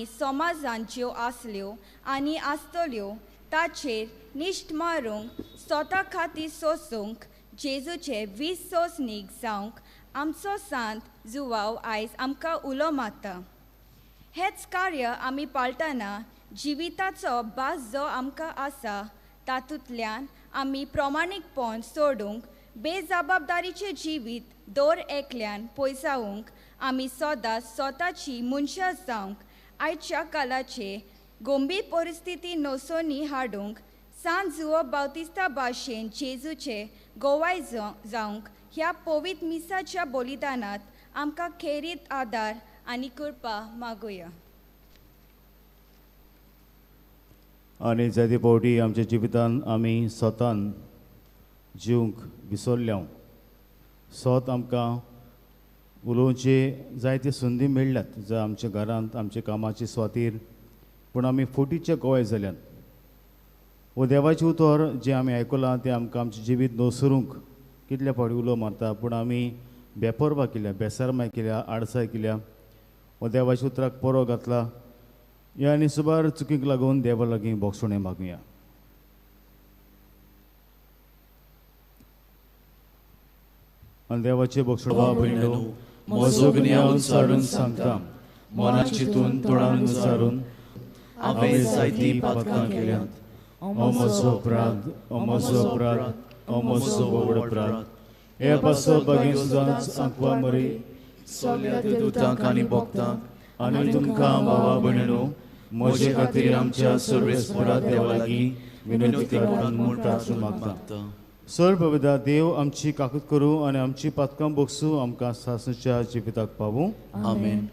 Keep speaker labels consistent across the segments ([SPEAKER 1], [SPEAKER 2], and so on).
[SPEAKER 1] समाजांत ज्यो आसल्यो आनी आसतल्यो ताचेर निश्ट मारूंक स्वता खातीर सोंसूंक जेजूचे 20 सोंसणीक जावंक आमचो सांत जुवांव आयज आमकां उलो मारता. हेच कार्य आमी पाळटना जिविताचो भास जो आमकां आसा तातूंतल्यान आमी प्रामाणीकपण सोडूंक बेजबाबदारीचें जिवीत दर एकल्यान पयसावूंक आमी सदांच स्वताची मनशां जावंक आयच्या काळाचे गंभीर परिस्थिती नोसोनी हाडूंक सांत जुवो बावतिस्ता भाशेन जेजूचे गोवाय जावंक ह्या पवित्र मिसाच्या बलिदानात आमकां खेरीत आदार आनी कृपा मागुया.
[SPEAKER 2] आनी जायते फावटी आमच्या जिवितान आमी स्वतान जिवंक विसरल्या. स्वत आमकां उलोवचे जायते संदी मेळ्ळ्यात जे आमच्या घरांत आमच्या कामाचे स्वातीर, पूण आमी फुटीचे गोंय जाल्यात. वो देवाचें उतर जें आमी आयकलां तें आमकां आमचें जिवीत नोसरूंक कितल्या फावटी उलो मारता, पूण आमी बेपरवा केल्या, बेसारमाय केल्या, आडसाय केल्या. वो देवाच्या उतराक परो घातला. ह्या आनी सुबार चुकीक लागून देवा लागीं बोगसोणें मागुया. आनी देवाचे बोगसोणा भयणो, म्हजो गुन्यांव साडून सांगता, मनात चिंतून तोंडान विचारून हांवें जायतीं पातकां केल्यांत. हो म्हजो अपराध, हो म्हजो अपराध, हो म्हजो व्हड अपराध. हे पासो बागेन सुद्दां सांकवा मरी सोल्या ते दुतांक आनी भोगतांक आनी तुमकां भावा भयणो म्हजे खातीर आमच्या सर्वेस्परा देवा लागीं विनंती म्हूण प्रार्थना मागता. सर्वपिता देव आमची काकूत करूं आनी आमची पातकां बोगसूं आमकां सासणेच्या जिविताक पावूं. आमेन.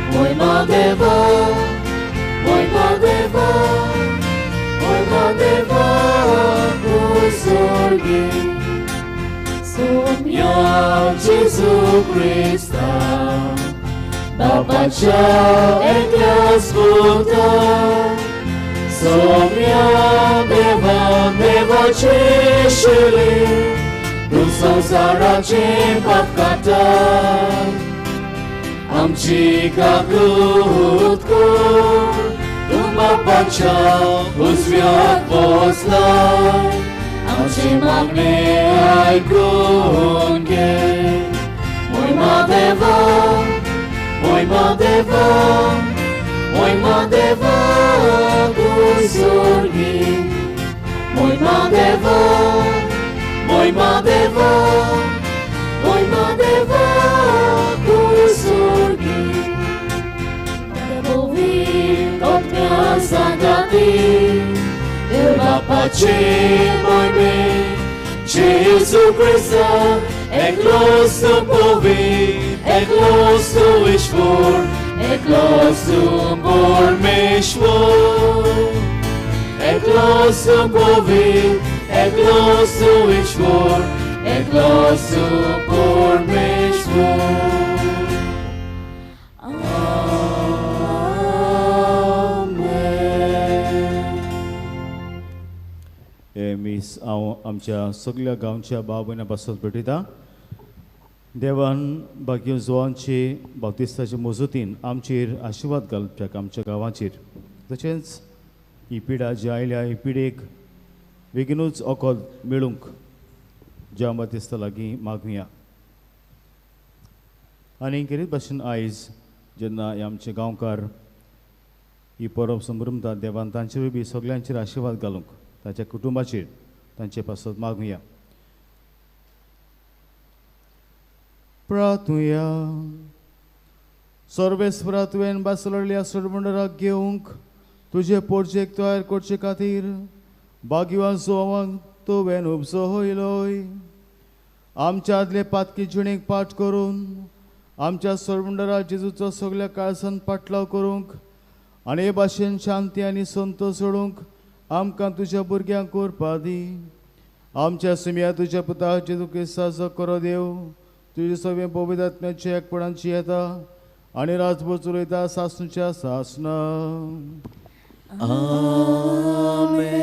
[SPEAKER 3] Moima Deva,
[SPEAKER 2] सोम्या जेजू क्रिस्ता बापाच्या एकल्याच पुता सोम्या देवाचे शिले तू संसाराचे पाप काटा आमची काकूत कर तू बापाच्या उजव्यात पोचलाय आमची मागणी ऐकून घे मोहिमा देवा कुसुर्गी मोहिमा देवा कुसुर्गी Otnia Sagati Bapaci moime Jezu Christa Eklos tu povi Eklos tu ishvor Eklos tu pormeshvor Eklos tu povi Eklos tu ishvor Eklos tu pormeshvor मीस हांव आमच्या सगळ्या गांवच्या भाव भयणां पासत भेटयता देवान बाकी जोवांचे बावतिस्ताचे मजतीन आमचेर आशिर्वाद घालपाक आमच्या गांवाचेर तशेंच ही पिढा जी आयल्या ही पिढेक बेगीनूच ओकोल मेळूंक ज्या बावतिस्ता लागीं मागुया आनी कितें भाशेन आयज जेन्ना हे आमचे गांवकार ही परब संभ्रमतात देवान तांचेरूय बी सगळ्यांचेर आशिर्वाद घालूंक ताच्या कुटुंबाचेर तांचे पासत मागुया प्रार्थुया सर्वेस्परा तुवें बासलल्या सोडमंडळाक घेवंक तुजे पोरचेक तयार करचे खातीर भाग्यवान सोवांक तुवें उपसो होयलोय आमच्या आदले पातकी जिणेक पाठ करून आमच्या सोडमंडळा जेजूचो सगळ्या काळसान पाटलाव करूंक आनी हे भाशेन शांती आनी संतोश सोडूंक आमकां तुज्या भुरग्यांक कोरपा दी आमच्या सुम्या तुज्या पुता जेजू क्रिस्ताचो करो देव तुजे सगळे पवित्र आत्म्याचे एकपणांची येता आनी रातभर चलयता सासणूच्या सासना आमेन.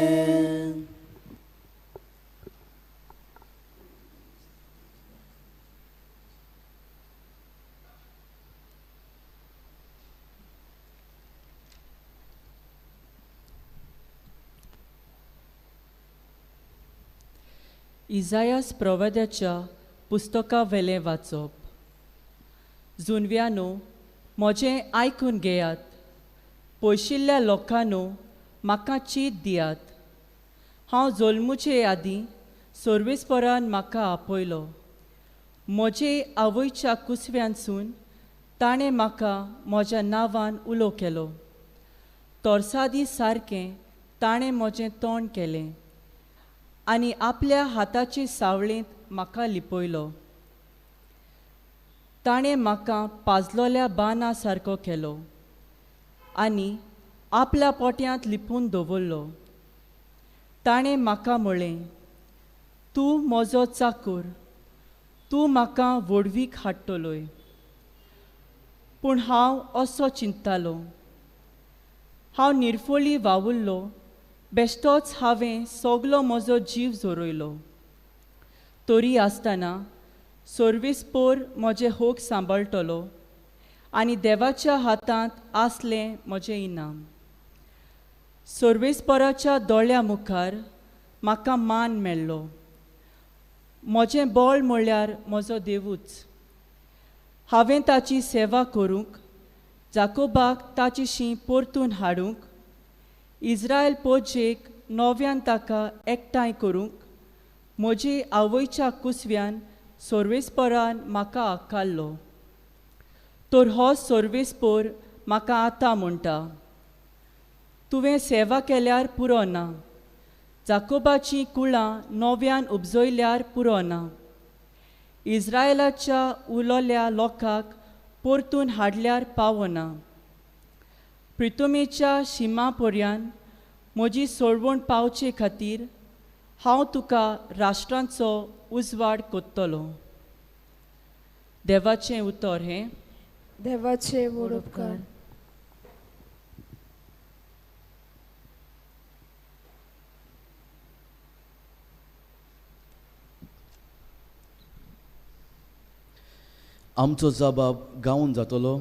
[SPEAKER 3] इजायास प्रवाद्याच्या पुस्तका वेलें वाचप. जुनव्यानो म्हजें आयकून घेयात, पयशिल्ल्या लोकांनो म्हाका चीत दियात. हांव जल्मुचे आदीं सर्वेस्परान म्हाका आपयलो. म्हजे आवयच्या कुसव्यांसून ताणें म्हाका म्हज्या नांवान उलो केलो. तोरसादी सारकें ताणें म्हजें तोंड केलें आनी आपल्या हाताचे सावळेंत म्हाका लिपयलो. ताणें म्हाका पाजलोल्या बाना सारको केलो आनी आपल्या पोट्यांत लिपून दवरलो. ताणें म्हाका म्हळें, तूं म्हजो चाकर, तूं म्हाका व्हडवीक हाडटलोय. पूण हांव असो चिंततालो, हांव निर्फोळी वावुरलो, बेश्टोच हांवें सगलो म्हजो जीव जोरोयलो. तरी आसतना सर्वेस्पोर म्हजे होक सांबाळटलो आनी देवाच्या हातांत आसलें म्हजें इनाम. सर्वेस्पराच्या दोळ्या मुखार म्हाका मान मेळ्ळो. म्हजें बळ म्हणल्यार म्हजो देवूच. हांवें ताची सेवा करूंक, जाकोबाक ताची शीं परतून हाडूंक, इस्रायल पोजेक नव्यान ताका एकठांय करूंक म्हजे आवयच्या कुसव्यान सर्वेस्परान म्हाका आकारलो. तर हो सर्वेस्पोर म्हाका आतां म्हणटा, तुवें सेवा केल्यार पुरो ना, जाकोबाचीं कुळां नव्यान उपजयल्यार पुरो ना, इस्रायलाच्या उलोल्या लोकांक परतून हाडल्यार पावना. प्रितुमेच्या शिमा पर्यान म्हजी सोडवण पावचे खातीर हांव तुका राष्ट्रांचो उजवाड कोत्तलो. देवाचें उतर हें
[SPEAKER 4] देवाचे व्हड उपकार.
[SPEAKER 2] आमचो जबाब गावन जातलो.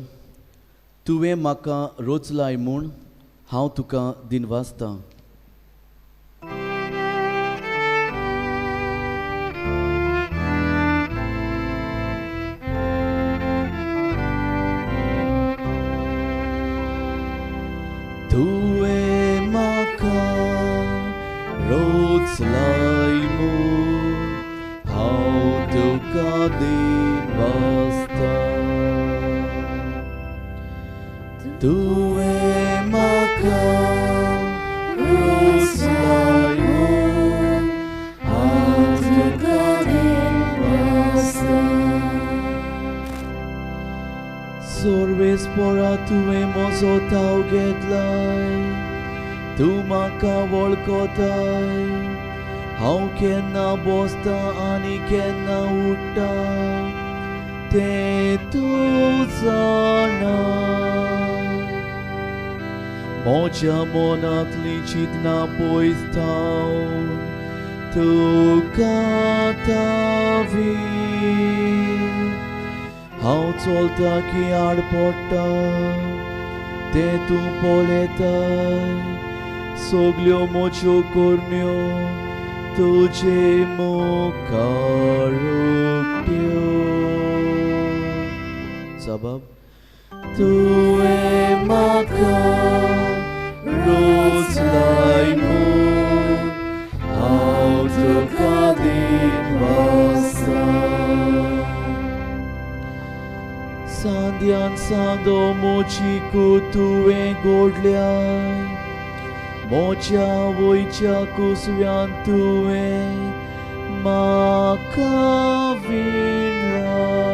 [SPEAKER 2] तुवें म्हाका रोचलाय म्हूण हांव तुका दिनवासतां. तुवें म्हाका रोचलाय म्हूण हांव तुका दिनवासतां. तुवें म्हाका रोचलाय म्हूण हांव तुका दिनवासतां. सर्वेस्परा तुवें म्हजो ताव घेतलाय. तूं म्हाका वळखताय. हांव केन्ना बसतां आनी केन्ना उठ्ठा तें तूं जाणाय. म्हज्या मनांतलीं चिंतनां पयस थावन तुका तावी. हांव चलतां की आड पडटा तें तूं पळयताय. सगल्यो म्हज्यो करण्यो तुजे मुखार उक्त्यो. जबाब. तुवें म्हाका रोचलाय म्हूण हांव तुका दिनवासतां. सांद्यान सांदो म्हजी कूड तुवें घोडल्याय. म्हज्या वयच्या कुसव्यान तुवें म्हाका विणलाय.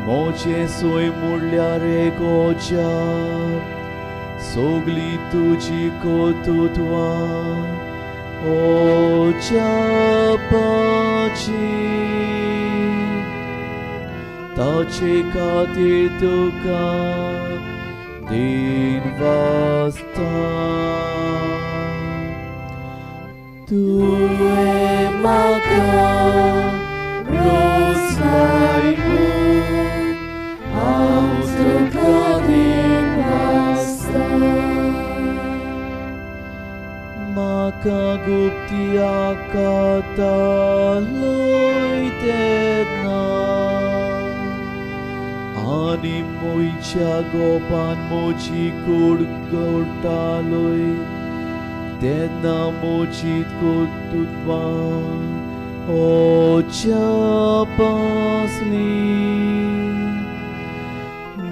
[SPEAKER 2] म्हजें सोय म्हणल्यार एक ओजार. सगलीं तुजी कर्तुत्वां ओजापाची. ताचे खातीर तुका दिनवासतां. तुवें म्हाका रोचलाय म्हूण हांव तुका दिनवासतां. म्हाका गुप्तिया कातालोय तेन्ना आनी मोयच्या गोपान मोची कूड घोडटालोय तेन्ना मोची कर्तुत्वां ओजापासलीं.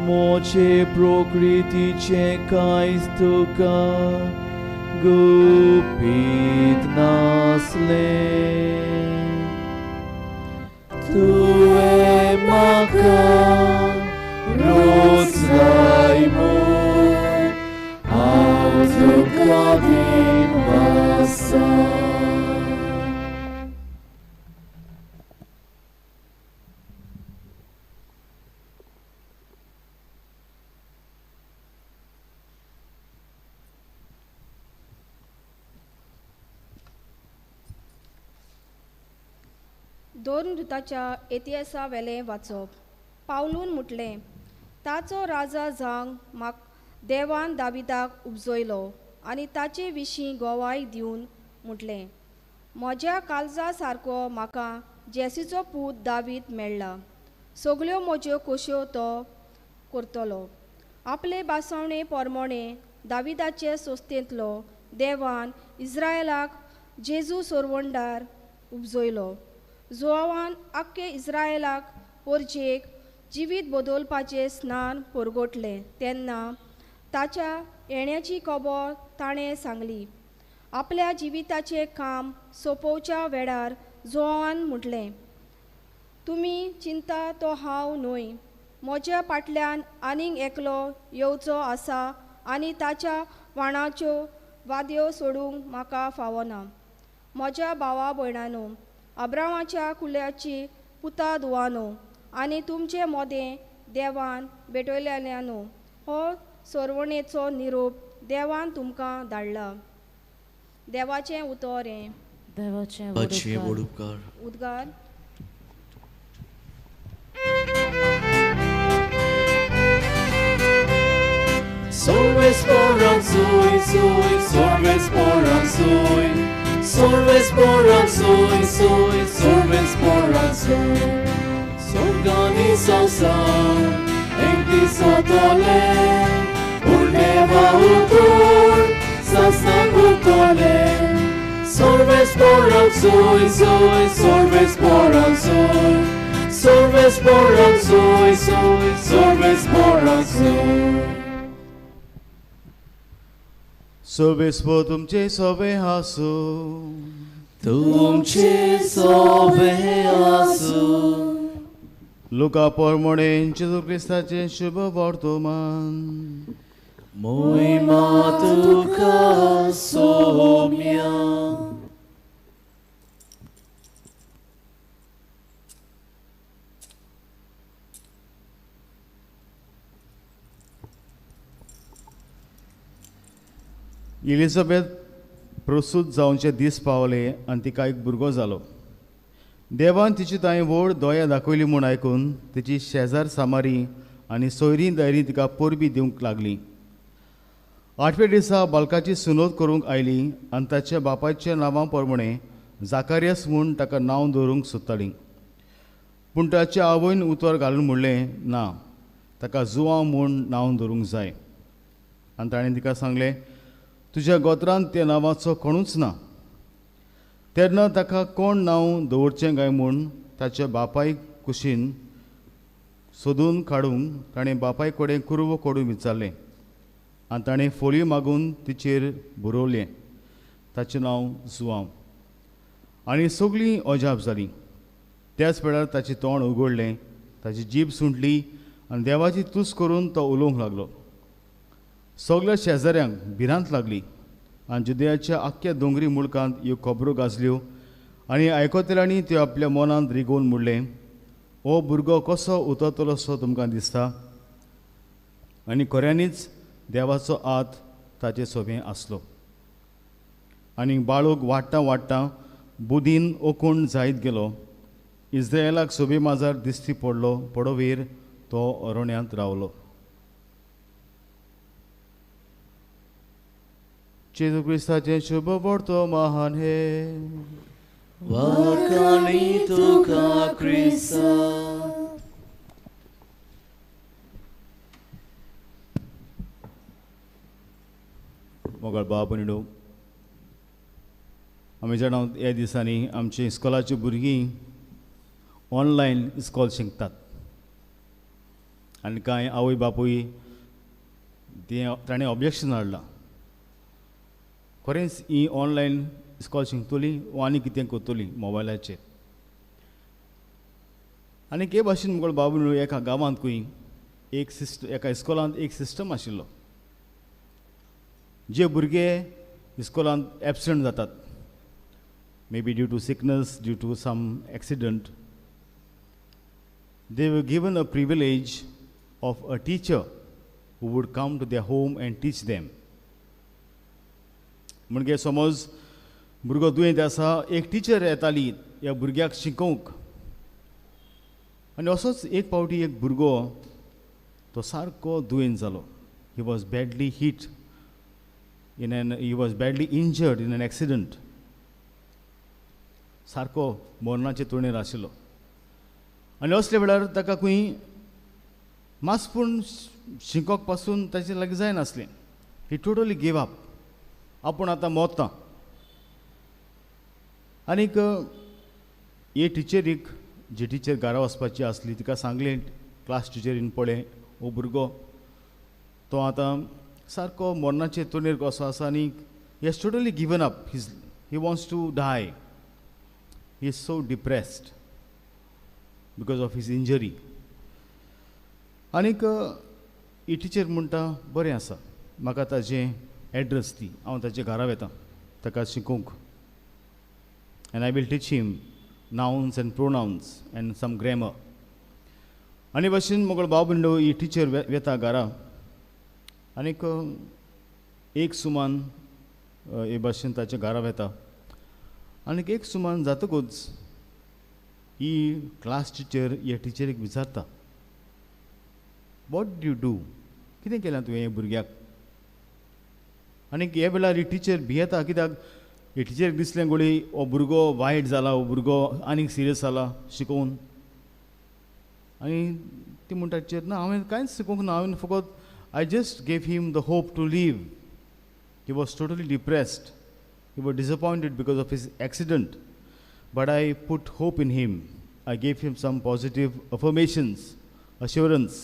[SPEAKER 2] मोचे प्रकृतीचें कांयच तुका गुपीत नासलें. तुवें म्हाका रोचलाय म्हूण हांव तुका दिनवासतां.
[SPEAKER 5] दोन दुताच्या इतिहासा वेलें वाचप. पावलून म्हटलें, ताचो राजा जावंक म्हाक देवान दाविदाक उपजयलो आनी ताचे विशीं गोवाय दिवन म्हटलें, म्हज्या काळजा सारको म्हाका जेसीचो पूत दावीद मेळ्ळा. सगल्यो म्हज्यो खोश्यो तो करतलो. आपले बासवणे पोरमोणे दाविदाचे सोस्तेंतलो देवान इस्रायलाक जेजू सोरवंडार उपजयलो. जोआवान आख्खे इस्रायलाक पोरजेक जिवीत बदलपाचें स्नान परगोटलें तेन्ना ताच्या येण्याची खबर ताणें सांगली. आपल्या जिविताचें काम सोंपोवच्या वेळार जोआवान म्हटलें, तुमी चिंता तो हांव न्हय. म्हज्या फाटल्यान आनीक एकलो येवचो आसा आनी ताच्या वाणाच्यो वाद्यो सोडूंक म्हाका फावना. म्हज्या भावा भयणांनो, अब्रामाच्या कुळाची पुता दुवानो आनी तुमचे मोदें देवान भेटयलेल्यानो हो सोरवणेचो निरोप देवान तुमकां धाडला. देवाचें उतर हें.
[SPEAKER 6] देवाचें वडुपकार.
[SPEAKER 5] उद्गार.
[SPEAKER 2] Solves sporanzoi, solves sporanzoi, solves sporanzoi, solves sporanzoi. Organização em que sotole, urneva utur, sasnagutole. Solves sporanzoi, solves sporanzoi, solves sporanzoi, solves sporanzoi. Sobe तुमचे सोबे हासू,
[SPEAKER 6] तुमचे सोबे आसू.
[SPEAKER 2] लुका पोरमोणे जेजू क्रिस्ताचे शुभ वर्तमान.
[SPEAKER 6] मोहिमा तुका सोम्या.
[SPEAKER 2] इलिझाबेथ प्रसूत जावचे दीस पावले आनी तिका एक भुरगो जालो. देवान तिची ताई व्हड दोया दाखयली म्हूण आयकून तिची शेजार सामारी आनी सोयरीं दायरीं तिका परबी दिवंक लागलीं. 8व्या दिसा बालकाची सुनोद करूंक आयली आनी ताच्या बापायच्या नांवा प्रमाणें जाकारियास म्हूण ताका नांव दवरूंक सोदतालीं. पूण ताच्या आवयन उतर घालून म्हणलें, ना, ताका जुवांव म्हूण नांव दवरूंक जाय. आनी ताणें तिका सांगलें, तुज्या गोत्रांत त्या नांवाचो कोणूच ना. तेन्ना ताका कोण नांव दवरचें काय म्हूण ताच्या बापायक कुशीन सोदून काडूंक ताणें बापाय कडेन कुरवो कोडून विचारलें आनी ताणें फोळी मागून तिचेर बरोवलें, ताचें नांव जुवांव. आनी सगळीं अजाप जालीं. त्याच वेळार ताचें तोंड उगडलें, ताची जीब सुंटली आनी देवाची तुस करून तो उलोवंक लागलो. सगळ्या शेजाऱ्यांक भिरांत लागली आनी जुदयाच्या आख्ख्या दोंगरी मुळकांत ह्यो खबरो गाजल्यो आनी आयकतल्यांनी त्यो आपल्या मनांत रिगोवन म्हणलें, हो भुरगो कसो उतरतलो सो तुमकां दिसता. आनी खऱ्यांनीच देवाचो हात ताचे सोबे आसलो. आनी बाळूक वाडटा वाडटा बुदीन ओकूण जायत गेलो. इस्रायेलाक सोबे माजार दिसती पडोवेर तो अरोण्यांत रावलो. जेजू क्रिस्ताचें शुभ वर्तमान हे.
[SPEAKER 6] वाकानी तुका क्रिस्ता.
[SPEAKER 2] मोगळ बाब भयणीनो, आमी जाणा ह्या दिसांनी आमची इस्कॉलाची भुरगीं ऑनलायन इस्कॉल शिकतात. आनी कांय आवय बापूय ताणें ऑब्जेक्शन हाडलां, खरेंच ही ऑनलायन इस्कॉल शिकतली वो आनी कितें करतली मोबायलाचेर. आनी हे भाशेन मुगोळ बाबू एका गांवांत खंय एका इस्कॉलांत एक सिस्टम आशिल्लो. जे भुरगे इस्कॉलांत एबसंट जातात, may be due to sickness, due to some accident, they were given a privilege of a teacher who would come to their home and teach them. म्हणजे समज भुरगो दुयेंत आसा, एक टीचर येताली ह्या भुरग्याक शिकोवंक. आनी असोच एक फावटी एक भुरगो तो सारको दुयेंत जालो. He was badly heat he was badly injured in an accident. सारको मरणाचे तोणेर आशिल्लो. आनी असल्या वेळार ताका खंय मास पूण शिकोवक पासून ताचे लागीं जायनासलें. ही टोटली गिव अप. आपूण आतां मोता. आनीक हे टिचरीक जी टिचर घरा वचपाची आसली तिका सांगलें क्लास टिचरीन, पळय हो भुरगो तो आतां सारको मरणाचे तोणेर कसो आसा आनी he has totally given up. He wants to die. He is so depressed because of his injury. आनीक ही टिचर म्हणटा, बरें आसा, म्हाका ताजें एड्रेस दी, हांव ताच्या घरा वेतां ताका शिकोवंक. And I will teach him nouns and pronouns and some grammar. आनी भाशेन मोगळ भाव भयणो ही टीचर वेता घरा आनीक एक सुमान हे भाशेन ताच्या घरा वेता आनीक एक सुमान जातकूच ही क्लास टीचर हे टिचरीक विचारता, वॉट डू यू डू, कितें केलां तुवें हे भुरग्याक. आनीक हे वेळार ही टीचर भियेता, कित्याक हे टिचरीक दिसलें गोळी हो भुरगो वायट जाला, हो भुरगो आनीक सिरियस जाला शिकोवन. आनी ती म्हणटा टिचर, ना हांवें कांयच शिकोवंक ना, हांवें फकत I just gave him the hope to live. He was totally depressed, he was disappointed because of his accident, but I put hope in him. I gave him some positive affirmations, assurance.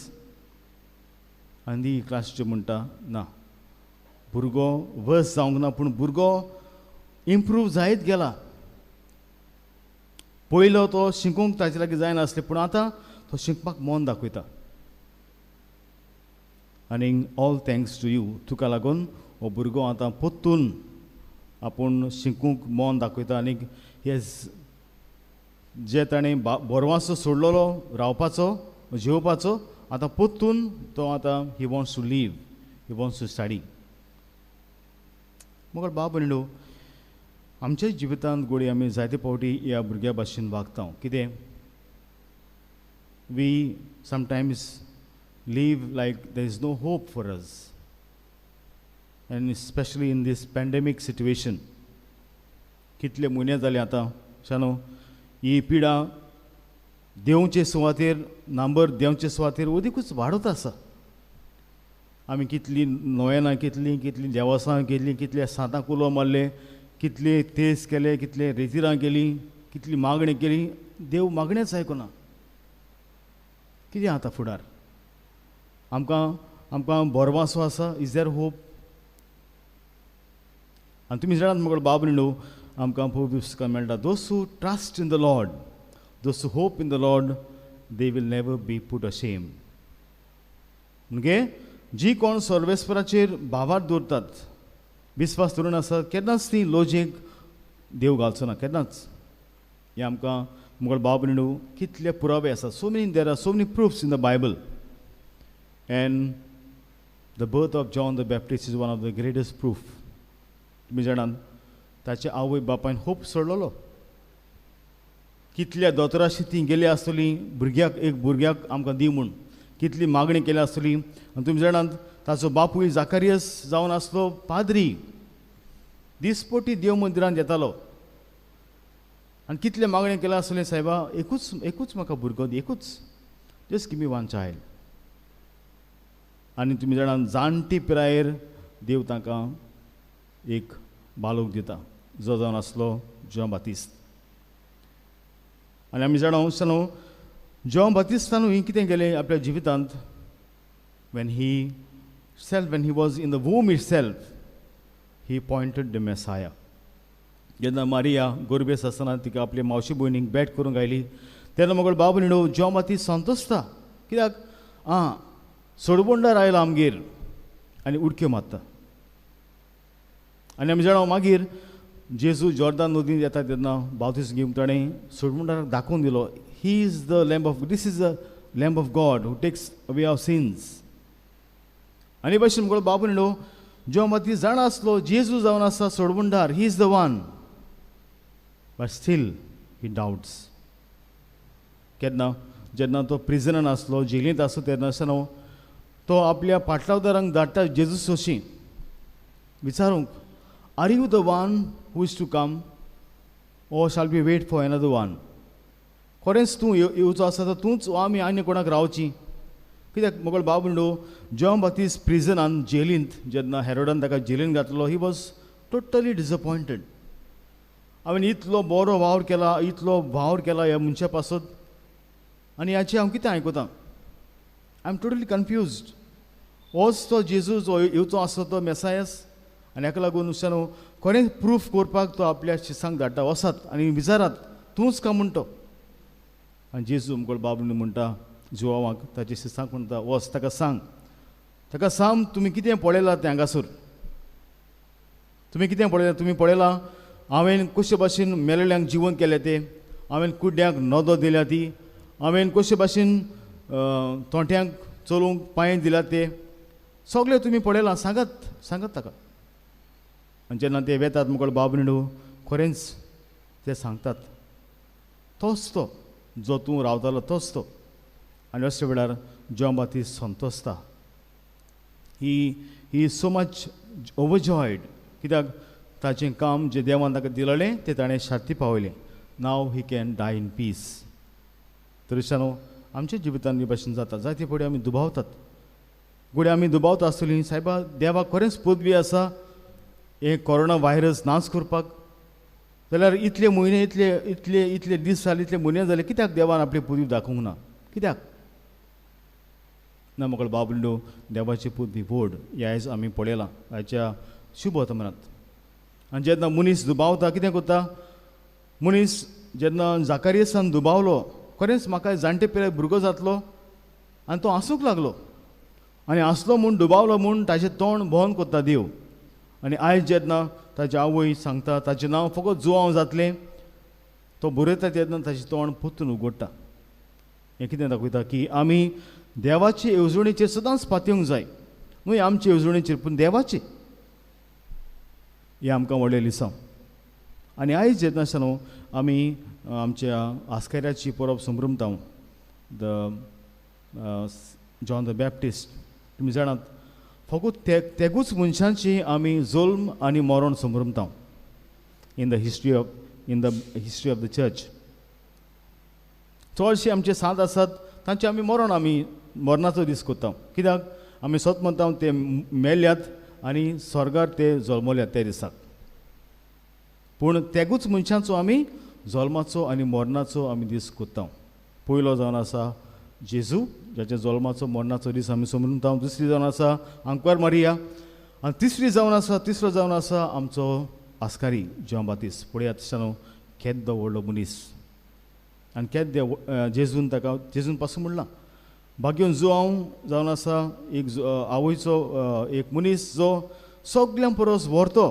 [SPEAKER 2] And the class teacher म्हणटा, ना भुरगो वर्स जावंक ना, पूण भुरगो improve जायत गेला. पयलो तो शिकूंक ताचे लागीं जायनासलें, पूण आतां तो शिकपाक मन दाखयता. आनी ऑल थँक्स टू यू, तुका लागून हो भुरगो आतां पोत्तून आपूण शिकूंक मन दाखयता. आनीक जे ताणें बोरवासो सोडलेलो रावपाचो जेवपाचो, आतां पोत्तून तो आतां he wants to live, he wants to study. मोगळ भाव भयणो, आमच्या जिवितांत गोडी आमी जायते फावटी ह्या भुरग्या भाशेन वागता. कितें we sometimes live like there is no hope for us, and especially in this pandemic situation. कितले म्हयने जाले आतां शानो ही पिडा देंवचे सुवातेर नांबर देंवचे सुवातेर अदीकूच वाडत आसा. आमी कितलीं नोयेनां केतलीं, कितलीं देवासां केलीं, कितले सातां कुलो मारले, कितले तेस केले, कितले रेजिरां केलीं, कितली मागणी केली, देव मागणेच आयकुना. कितें आतां फुडार आमकां बोरवासो आसा, इज देर होप. आनी तुमी जाणात मोगळ भाव भयणो, आमकां पवित्र पुस्तकांत मेळटा, those who trust in the Lord, those who hope in the Lord, they will never be put ashamed. म्हणजे जी कोण सर्वेस्पराचेर भावार दवरतात, विस्वास दवरून आसात, केन्नाच ती लोजेक देव घालचो ना, केन्नाच. हे आमकां मोगळ भाव भयणो कितले पुरावे आसात. So many there are so many proofs in the Bible. End the birth of John the Baptist is one of the greatest proof. तुमी जाणात ताचे आवय बापायन होप सोडलेलो. कितल्या दोतोराशी ती गेली आसतली भुरग्याक आमकां दी म्हूण, कितली मागणी केली आसतली. आनी तुमी जाणात ताचो बापूय जाकारियस जावन आसलो पाद्री, दिसपोटी देव मंदिरांत येतालो. आनी कितले मागणी केल्या आसतलें, सायबा एकूच म्हाका भुरगो दी, एकूच, just give me one child. आनी तुमी जाणात जाणटी पिरायेर देव तांकां एक बालक दिता, जो जावन आसलो जॉन बातिस्त. आनी आमी जाणा जॉन बातिस्तानूय कितें केलें आपल्या जिवितांत, when he was in the womb itself, he pointed the Messiah. जेन्ना मारिया गोरबेस आसतना तिका आपल्या मावशी भयणीक भेट करूंक आयली, तेन्ना मोगळ भाव भयणो जॉन बातिस्त संतोसता, कित्याक सोडबोंडार आयला आमगेर आनी उडक्यो मारता. आनी आमी जाणा मागीर जेजू जॉर्दान नदींत येता तेन्ना बावतीस घेवन ताणें सोडबोंडाराक दाखोवन दिलो, he is the lamb of, this is the lamb of God who takes away our sins. आनी भाशेन मुगळ भाव भयणो, जॉन बातिस्ट जाणा आसलो जेजू जावन आसा सोडबोंडार, he is the one, but still he doubts. केन्ना जेन्ना तो प्रिजनान आसलो, जेलींत आसलो, तेन्ना आसतना तो आपल्या पाटलावदारांक धाडटा जेजू सोशी विचारूंक, are you the one who is to come, or shall be wait for another one. खरेंच तूं येवचो आसा तर तूंच, आमी आनी कोणाक रावची. कित्याक मोगळ भाव भयणो, जॉन बातिस्ट प्रिजनान जेलींत जेन्ना हेरोडान ताका जेलींत घातलो, ही वॉज टोटली डिसअपॉयंटेड. हांवें इतलो बरो वावर केला, इतलो वावर केला ह्या मनशा पासत, आनी हाची हांव कितें आयकुतां. I am totally confused. होच तो जेजू जो येवचो आसलो तो मेसायस, आनी हाका लागून नुस्त्यानो खरें प्रूफ करपाक तो आपल्या शिसांक धाडटा, वसात आनी विचारात तूंच काय म्हणटो. आनी जेजू मुगळ भाव भयणो म्हणटा जुवावाक, ताच्या शिसांक म्हणटा, वच ताका सांग तुमी कितें पळयलां तें हांगासर, तुमी कितें पळयलां, तुमी पळयलां हांवें कशे भाशेन मेलल्यांक जिवन केलें तें, हांवें कुड्ड्यांक नदो दिल्या ती, हांवें कशे भाशेन तोंट्यांक चलोवंक पांय दिल्यात ते सगळे तुमी पळयलां. सांगात ताका. आनी जेन्ना ते वेतात मुखार बाब निडू खरेंच ते सांगतात तोच तो जो तूं रावतालो तोच तो. आनी अशे वेळार जॉन बाप्टिस्ट संतोसता. He is so much overjoyed, कित्याक ताचें काम जें देवान ताका दिलेलें तें ताणें शांती पावयलें. Now he can die in peace. तरिशानो आमच्या जिवितांत ही भाशेन जाता. जायते फावटी आमी दुबावतात. घोडी आमी दुबावता आसतलीं सायबा देवाक खरेंच पदवी आसा हे कोरोना व्हायरस नाश करपाक. जाल्यार इतले म्हयने इतले दीस जाले, इतले म्हयने जाले, कित्याक देवान आपली पदवी दाखोवंक ना? कित्याक ना? मोकळ बाबलिंडो देवाची पदवी व्हड हें आयज आमी पळयलां आयच्या शुभ वर्तमानांत. आनी जेन्ना मनीस दुबावता कितें करता? मनीस जेन्ना जाकारियासान दुबावलो, खरेंच म्हाका जाणटे पिराय भुरगो जातलो, आनी तो आसूंक लागलो. आनी आसलो म्हूण दुबावलो म्हूण ताचें तोंड बंद करता देव. आनी आयज जेन्ना ताची आवय सांगता ताचें नांव फकत जुआंव जातलें, तो बरयता तेन्ना ताचें तोंड पुत्तून उगडटा. हें कितें दाखयता की आमी देवाचे येवजणेचेर सदांच पातयेवंक जाय. न्हय आमचे येवजणेचेर, पूण देवाचे. हें आमकां व्हडलें लिसांव. आनी आयज जेन्ना आमी आमच्या आस्काऱ्याची परब संभ्रमता जॉन द बॅप्टिस्ट, तुमी जाणात फकत तेगूच मनशांची आमी जल्म आनी मरण संभ्रमता in the history of the church. चडशे आमचे सांत आसात तांचे आमी मरणाचो दीस करता. कित्याक आमी सत म्हणटा ते मेल्यात आनी स्वर्गार ते जल्मल्यात त्या दिसाक. पूण तेगूच मनशांचो आमी जल्माचो आनी मरणाचो आमी दीस करता. पयलो जावन आसा जेजू, जाच्या जल्माचो मरणाचो दीस आमी संभ्रमता. दुसरी जावन आसा आंकवार मारिया. आनी तिसरो जावन आसा आमचो आस्कारी जॉन बाप्टिस्ट. पळयात तशें केद व्हडलो मनीस. आनी केद जेजून पासून म्हणलां. भाग्योन जुआंव जावन आसा एक आवयचो एक मनीस जो सगळ्यां परस व्हरतो.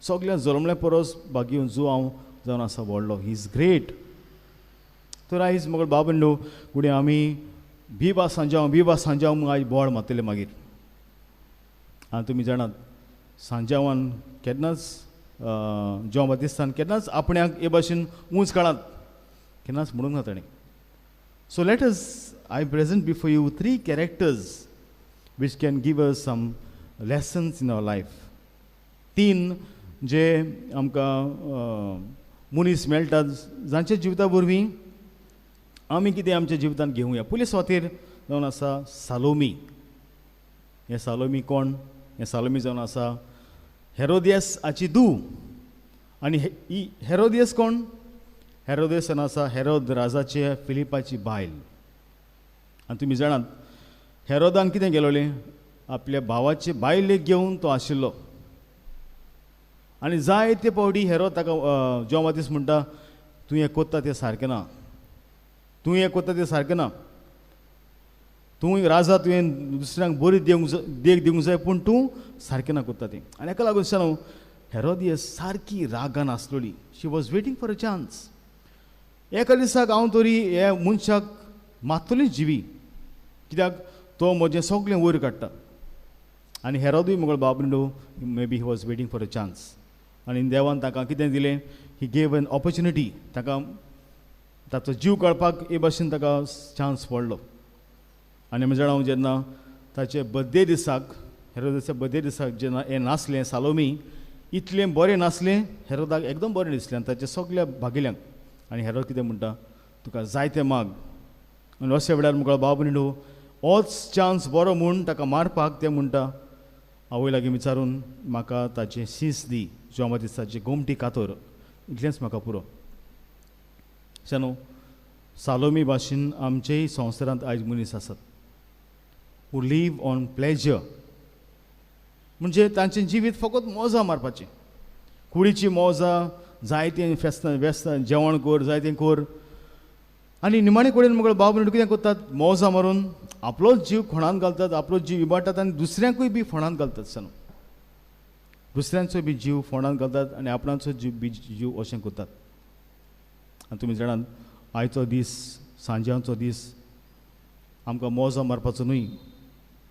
[SPEAKER 2] सगळ्या जल्मल्या परस भाग्योन जुआंव जावन आसा व्हडलो. He is great. तर आयज म्हाका बाबंडो फुडें आमी बिबा सांजाव म्हूण आयज बोवाळ मारतले मागीर. आनी तुमी जाणात सांजावान केन्नाच जॉन बाप्टिस्तान केन्नाच आपण्याक हे भाशेन उंच काळात केन्नाच म्हणूंक ना ताणें. So let us I present before you 3 characters which can give us some lessons in our life. 3 जे आमकां मनीस मेळटात जांच्या जिविता वरवीं आमी कितें आमच्या जिवितांत घेवया. पयले सुवातेर जावन आसा सालोमी. हे सालोमी कोण? हे सालोमी जावन आसा हेरोदियासाची धूव. आनी ही हेरोदियस कोण? हेरोदियस जावन आसा हेरोद राजाचे फिलिपाची बायल. आनी तुमी जाणात हेरोदान कितें केलोलें? आपल्या भावाचे बायलेक घेवन तो आशिल्लो. आनी जायते फावटी हेरोद ताका जॉन बाप्टिस्ट म्हणटा तूं हें कोत्ता तें सारकें ना. तूं राजा तुवें दुसऱ्यांक बरी देख दिवंक जाय पूण तूं सारकें ना कोत्ता तें. आनी हेका लागून हेरोदियस सारकी रागान आसलोली. She was waiting for a chance. एका दिसाक हांव तरी हे मनशाक मारतलीच जिवी, कित्याक तो म्हजें सगळें वयर काडटा. आनी हेरोदूय मुगळ बाबंडो may be he was waiting for a chance. आनी देवान ताका कितें दिलें? He gave an opportunity. ताका ताचो जीव काडपाक हे भाशेन ताका चान्स पडलो. आनी म्हजे हांव जेन्ना ताचे बर्थडे दिसाक हेरोदाच्या बर्थडे दिसाक जेन्ना हें नाचलें सालोमी, इतलें बरें नाचलें हेरोदाक एकदम बरें दिसलें आनी ताच्या सगळ्या भागिल्यांक. आनी हेरोद कितें म्हणटा? तुका जाय तें माग. आनी अशे वेळार मुखार बाबंडो होच चान्स बरो म्हूण ताका मारपाक तें म्हणटा आवय लागीं विचारून म्हाका ताचें शीस दी, जॉन बाप्टिस्ताची गोमटी कातर, इतलेंच म्हाका पुरो. सालोमी भाशेन आमचेय संवसारांत आयज मनीस आसात हू लीव ऑन प्लेजर. म्हणजे तांचें जिवीत फकत मोजां मारपाचें. कुडीची मोजां, जायतें वेस्तां जेवण कर, जायतें कर. आनी निमाणे कडेन मुखार बाबंडो कितें करतात? मोजां मारून आपलोच जीव फोंडांत घालतात, आपलो जीव इबाडटात आनी दुसऱ्यांकूय बी फोंडांत घालतात. दुसऱ्यांचो बी जीव फोंडान घालतात आनी आपणाचो जीव अशें करतात. आनी तुमी जाणात आयचो दीस सांजांचो दीस आमकां मोजां मारपाचो न्हय.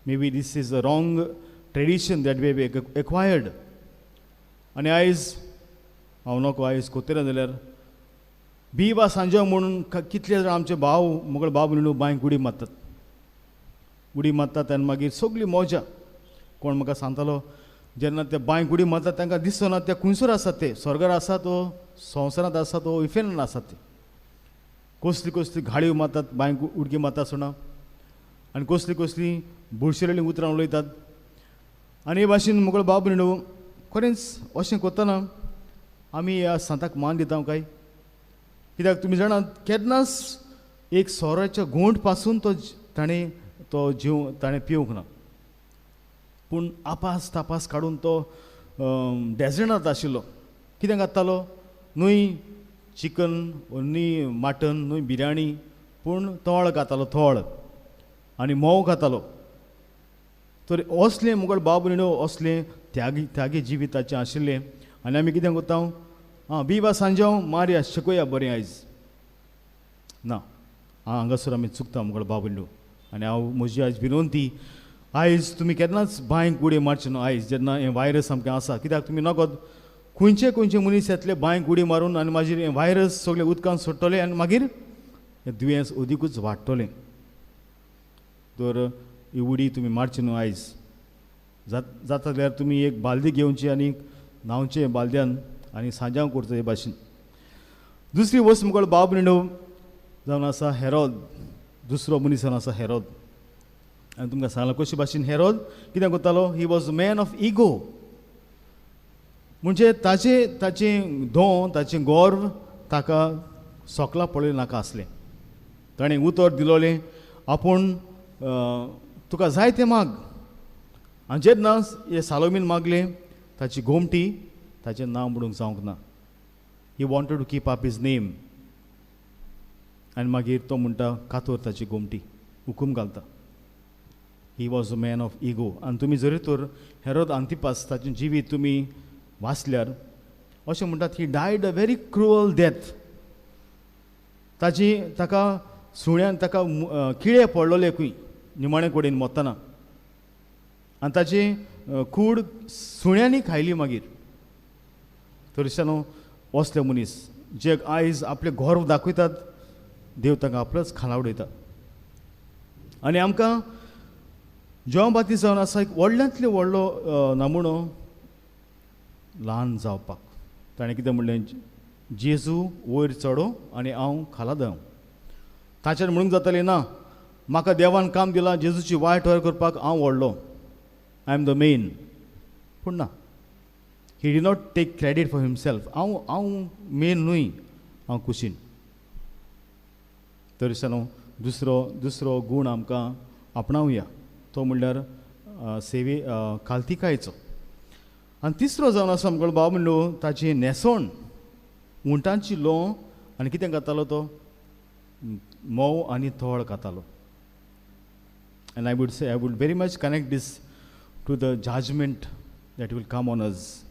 [SPEAKER 2] Maybe this is a wrong tradition that we have acquired. आनी आयज हांव नको आयज कोत्तलें जाल्यार बिबा सांजांव म्हणून कितले जाण आमचे भाव मोगळ भाव भयणू बांयक उडी मारतात. उडी मारतात आनी मागीर सगळी मोजा. कोण म्हाका सांगतालो जेन्ना ते बांयक उडी मारतात तांकां दिसचो ना ते खुंयसर आसात, ते स्वर्गार आसा तो संवसारांत आसा तो इफेन आसात. ते कसली कसली घाळयो मारतात बांयक उडकी मारता आसतना आनी कसली कसली बुळशिरलीं उतरां उलयतात. आनी हे भाशेन मोगळ भाव भयणू खरेंच अशें करतना आमी ह्या सांताक मान दिता काय? कित्याक तुमी जाणात केन्नाच एक सोऱ्याच्या गोंड पासून ताणें तो जीव ताणें पिवंक ना, पूण आपास तापास काडून तो डेजर्टांत आशिल्लो. कितें खातालो? न्हय चिकन, न्हय मटन, न्हय बिरयाणी, पूण तोळ खातालो, तोळ आनी मोव खातालो. तर असलें मुगळ भाव भयणो असलें त्यागी जिविताचें आशिल्लें. आनी आमी कितें करता? बिबा सांजांव मारया शिकोया बरें आयज ना. हांगासर आमी चुकता मुगळ भाव भयणो. आनी हांव म्हजी आयज विनंती, आयज तुमी केन्नाच बांयक उडी मारचे न्हू. आयज जेन्ना हें वायरस सामकें आसा, कित्याक तुमी नकळत खंयचे मनीस येतले बांयक उडी मारून आनी मागीर हें वायरस सगळें उदकांत सोडटलें आनी मागीर हें दुयेंस अदिकूच वाडटलें. तर ही उडी तुमी मारची न्हू. आयज जाता जाल्यार तुमी एक बालदी घेवची आनी न्हांवचें बालद्यान आनी सांजांव करचो हे भाशेन. दुसरी वस्त मुखार भाव भयणो जावन आसा हेरोद. दुसरो मनीस जावन आसा हेरोद. आनी तुमकां सांगलां कशे भाशेन हेरोद कितें करतालो? ही was a man of ego. म्हणजे ताचें धोव, ताचें गोर्व ताका सोकला पळय नाका आसलें. ताणें उतर दिलोलें आपूण तुका जाय तें माग. आनी जेन्ना हे सालोमीन मागलें ताची गोमटी ताचें नांव म्हणूंक जावंक ना. He wanted to keep up his name. आनी मागीर तो म्हणटा कातोर ताची गोमटी हुकूम घालता. He was a man of ego. आनी तुमी जरी तर हेरोद आंतिपास ताचें जिवीत तुमी वाचल्यार अशें म्हणटात he died a very cruel death. ताका सुण्यान ताका किळे पडलोले खंय निमाणे कडेन मरतना आनी ताची कूड सुण्यांनी खायली मागीर. तरिशानो असले मनीस जे आयज आपले गर्व दाखयतात, देव तांकां आपलोच खाला उडयता. आनी आमकां जॉन बातिस्ट जावन आसा एक व्हडल्यांतले व्हडलो नमुनो ल्हान जावपाक. ताणें कितें म्हणलें? जेजू वयर चडो आनी हांव खाला देंव. ताचेर म्हणूंक जातालें ना म्हाका देवान काम दिलां जेजूची वायट वयर करपाक, हांव व्हडलो, आय एम द मेन. पूण ना, he did not take credit for himself. हांव मेन न्हय, हांव कुशीन. तरिशानो दुसरो गूण आमकां आपणावया, तो म्हणल्यार खालतीकायेचो. आनी तिसरो जावन आसा आमकां भाव म्हणलो ताची न्हेसोण उंटांची लों आनी कितें घातालो तो? मोव आनी तोळ घातालो. And I would very much connect this to the judgment that will come on us.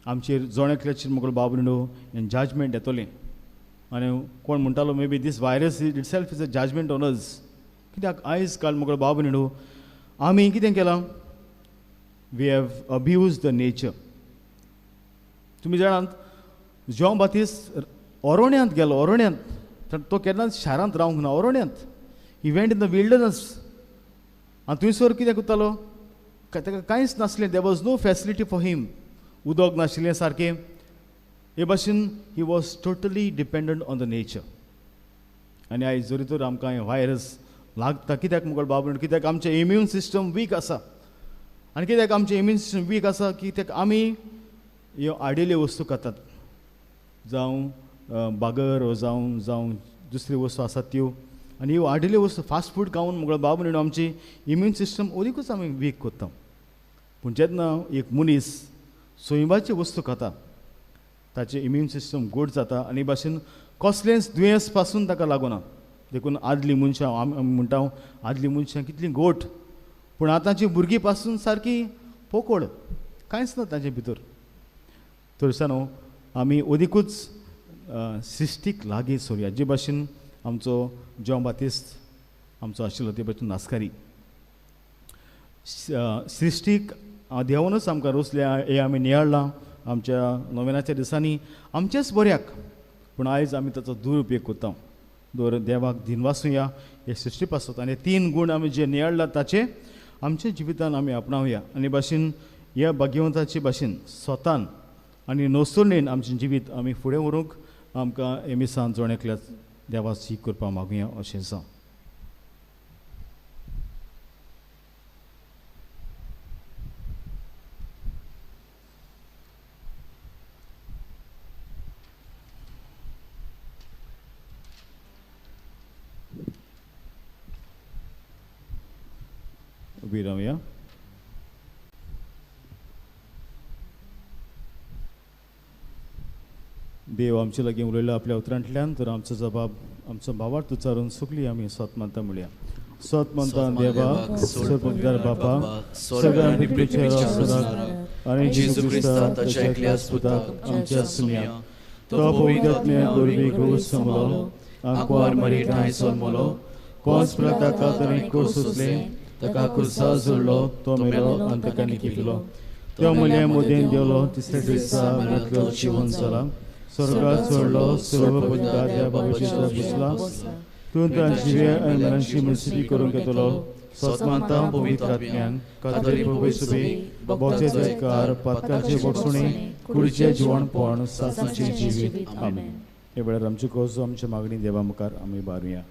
[SPEAKER 2] आमचेर जोणेकल्याचेर मुगल बाब म्हणू हें जजमेंट येतलें. आनी कोण म्हणटालो maybe this virus itself is a judgment on us. कित्याक आयज काल मुगल बाब म्हणू आमी कितें केलां? We have abuse the nature. तुमी जाणात जॉन बातिस्ट अरोण्यांत गेलो. अरोण्यांत तो केन्नाच शारांत रावंक ना. अरोण्यांत he went in the wilderness. आनी थंयसर कितें करतालो? ताका कांयच नासलें. There was no facility for him. उदक नाशिल्लें सारकें. हे भाशेन he was totally dependent on the nature. आनी आयज जरी तर आमकां हें वायरस लागता कित्याक मुगल बाब? कित्याक आमचें इम्यून सिस्टम वीक आसा. आनी कित्याक आमचें इम्यून सिस्टम वीक आसा? कित्याक आमी ह्यो आडिल्ल्यो वस्तू खातात, जावं बागर जावं दुसरी वस्तू आसात त्यो. आनी ह्यो आडिल्ल्यो वस्तू फास्ट फूड खावन मुगळ बाब म्हणून आमची इम्यून सिस्टम ओदीकूच आमी वीक करता. पूण जेन्ना एक मनीस सोयंबाची वस्तू खाता ताचें इम्यून सिस्टम गूड जाता आनी भाशेन कसलेंच दुयेंस पासून ताका लागना. देखून आदलीं मनशां आमी म्हणटा आदलीं मनशां कितलीं गोठ, पूण आतांची भुरगीं पासून सारकी पोकोळ. कांयच ना ताचे भितर. थंयसानू आमी ओदिकूच सृश्टीक लागीं सोरया, जे भाशेन आमचो जॉन बातिस्ट आमचो आशिल्लो ते भाशेन नासकारी. सृश्टीक देवानूच आमकां रोसल्या हे आमी नियाळ्ळां आमच्या नोवेनाच्या दिसांनी आमचेच बऱ्याक, पूण आयज आमी ताचो दुरुपयोग करता. देवाक दिनवासूया हे सृश्टी पासत आनी 3 गूण आमी जे नियाळ्ळा ताचे आमच्या जिवितान आमी आपणावया आनी भाशेन ह्या भाग्यवंताचे भाशेन स्वतान आनी नोसोर्णेन आमचें जिवीत आमी फुडें व्हरूंक आमकां हे मिसान जोड्याकल्या देवा सीख करपाक मागुया अशें आसा. उबी रावया. देव आमचे लागीं उलयला आपल्या उतरांतल्यान, तर आमचो जबाब आमचो भावार्थ उच्चारून सुकली आमी स्वत मानता म्हणया. स्वत मानता देवाक, सर्वपदार बापा, सगळ्यांनी पृथ्वीचेर आसनार आनी जेजू क्रिस्ता ताच्या एकल्या पुताक आमच्या सुन्या, तो पवित्र आत्म्यान गोरवी घोस समलो, आंकवार मरी ठाय सोलमलो, कोस प्रताका तरी कोस सुचले, ताका कुर्सा जोडलो, तो मेलो आनी ताका निकितलो. तो मुल्या मोदेन देवलो, तिसऱ्या दिसा मरणांतलो जिवन जाला, स्वर्गात सोडलो, सर्वपदार त्या भविष्यात बसला, तूं तांची वेळ आनी मरणांची मुनसिफी करून घेतलो. स्वतमानता पवित्र आत्म्यान कातरी पविसुबे बोगचे जयकार पातकाचे बोगसुणे कुडीचे जिवणपण सासणाचे जिवीत. आमेन. हे वेळार आमची कोस आमच्या मागणी देवा मुखार आमी बारुया.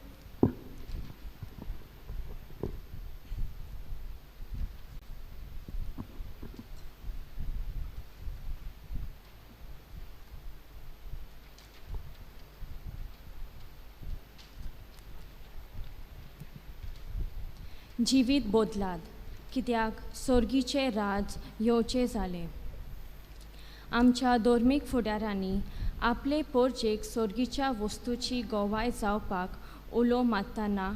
[SPEAKER 7] जिवीत बोदलात, कित्याक सोर्गीचे राज येवचे जाले. आमच्या धोर्मीक फुडाऱ्यांनी आपले पोरजेक सोर्गीच्या वस्तूची गोवाय जावपाक उलो मारतना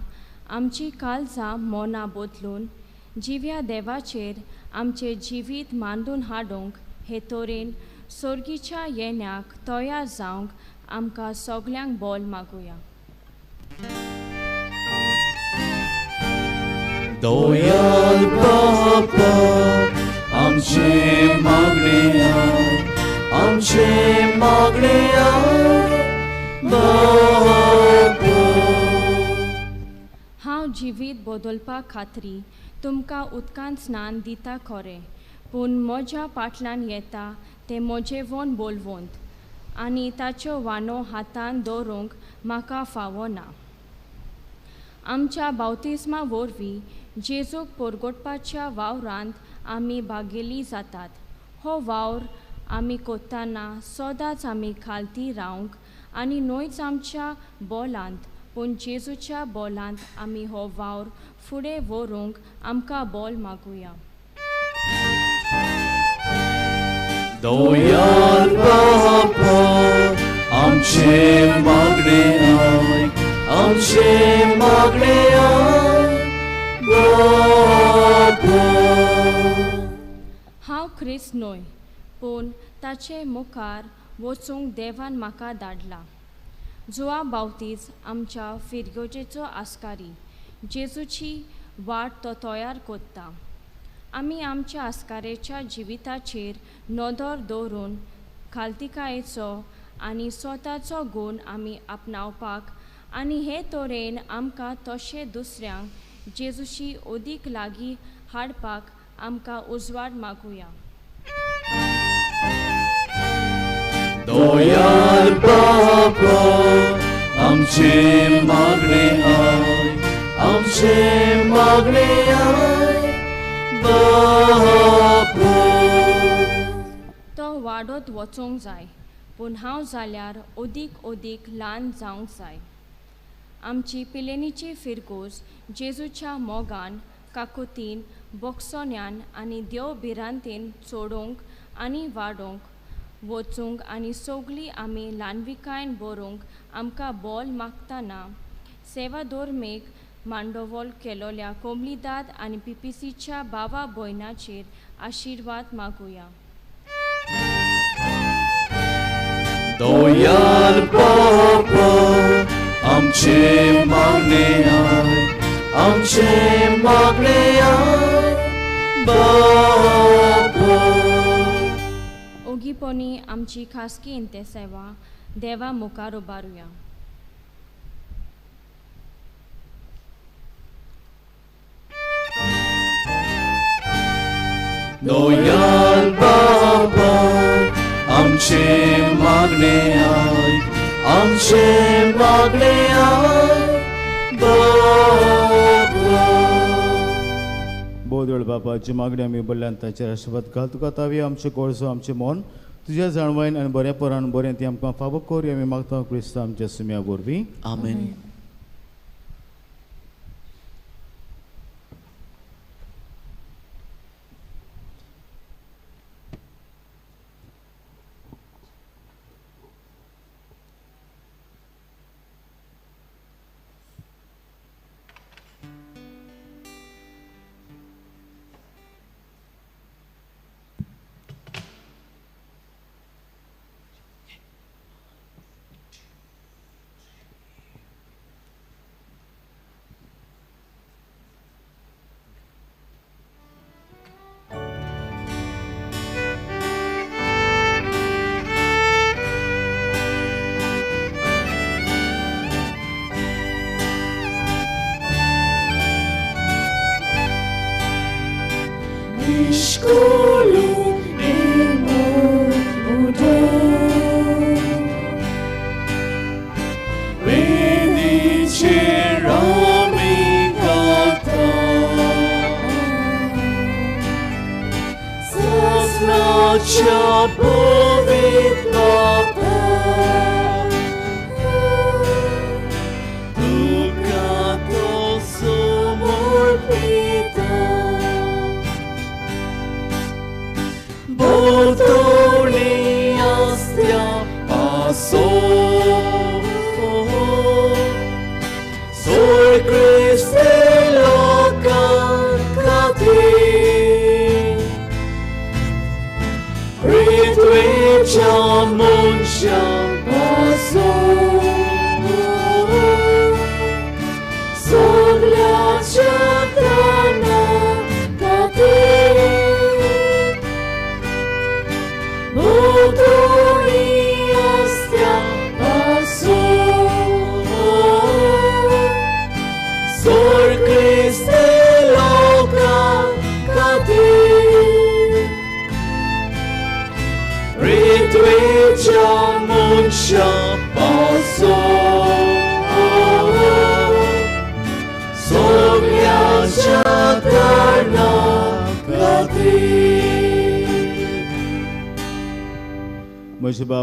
[SPEAKER 7] आमची काळजां मोना बदलून जिव्या देवाचेर आमचे जिवीत मांडून हाडूंक हे तोरेन सोर्गीच्या येण्याक तयार जावंक आमकां सगल्यांक बोल मागुया.
[SPEAKER 6] दोयाल बापा आमचे मागणे बापा.
[SPEAKER 7] हांव जिवीत बदलपा खातीर तुमकां उदकांत स्नान दिता खरें, पूण म्हज्या फाटल्यान येता ते म्हजे वोन बोलवंत आनी ताच्यो वानो हातान दवरूंक म्हाका फावो ना. आमच्या बावतिस्मा वरवीं जेजूक परगटपाच्या वावरांत आमी भागेली जातात. हो वावर आमी कोत्ताना सदांच आमी खालती रावंक आनी न्हयच आमच्या बोलांत, पूण जेजूच्या बोलांत आमी हो वावर फुडें व्हरूंक आमकां बोल मागुया.
[SPEAKER 6] दोयाल बापा आमचे मागणे बापा.
[SPEAKER 7] हांव ख्रिस्त न्हय, पूण ताचे मुखार वचूंक देवान म्हाका धाडला. जुआ बावतीज आमच्या फिरगोजेचो आस्कारी, जेजूची वाट तो तयार कोत्ता. आमी आमच्या आस्कारेच्या जिविताचेर नदर दवरून खालतिकायेचो आनी स्वताचो गूण आमी आपणावपाक आनी हे तोरेन आमकां तशें दुसऱ्यांक जेजूशी ओदीक लागीं हाडपाक आमकां उजवाड मागुया.
[SPEAKER 6] दोयाल बापा आमचे मागणे बापा.
[SPEAKER 7] तो वाडत वचोंक जाय, पूण हांव जाल्यार ओदीक ल्हान जावंक जाय. आमची पिलेनीची फिरगोज जेजूच्या मोगान, काकुतीन, बोगसोन्यान आनी देव भिरांतेन चोडूंक आनी वाडोवंक वचूंक आनी सगळीं आमी ल्हानविकायेन बरोवंक आमकां बोल मागतना सेवा धोर्मेक मांडोवल केलोल्या कोमलीदाद आनी PPCच्या भावा भयणाचेर आशिर्वाद मागुया.
[SPEAKER 6] दयाल बाबा आमचे मागणे आय बाबा.
[SPEAKER 7] ओगीपोनी आमची खासगी इंतेसेवा देवा मुखार उबारुया.
[SPEAKER 6] दयाल बाबा आमचे मागणे आय बाबा.
[SPEAKER 2] बोध वेळ बापाची मागणी आमी बल्ल्यान ताचेर आशिर्वाद घाल. तुका तावी आमचे कोळसो आमचे मन तुज्या जाणवायन आनी बरेपणान बरें ती आमकां फावो कर आमी मागता क्रिस्त आमच्या सुम्या वरवीं.
[SPEAKER 6] आमेन.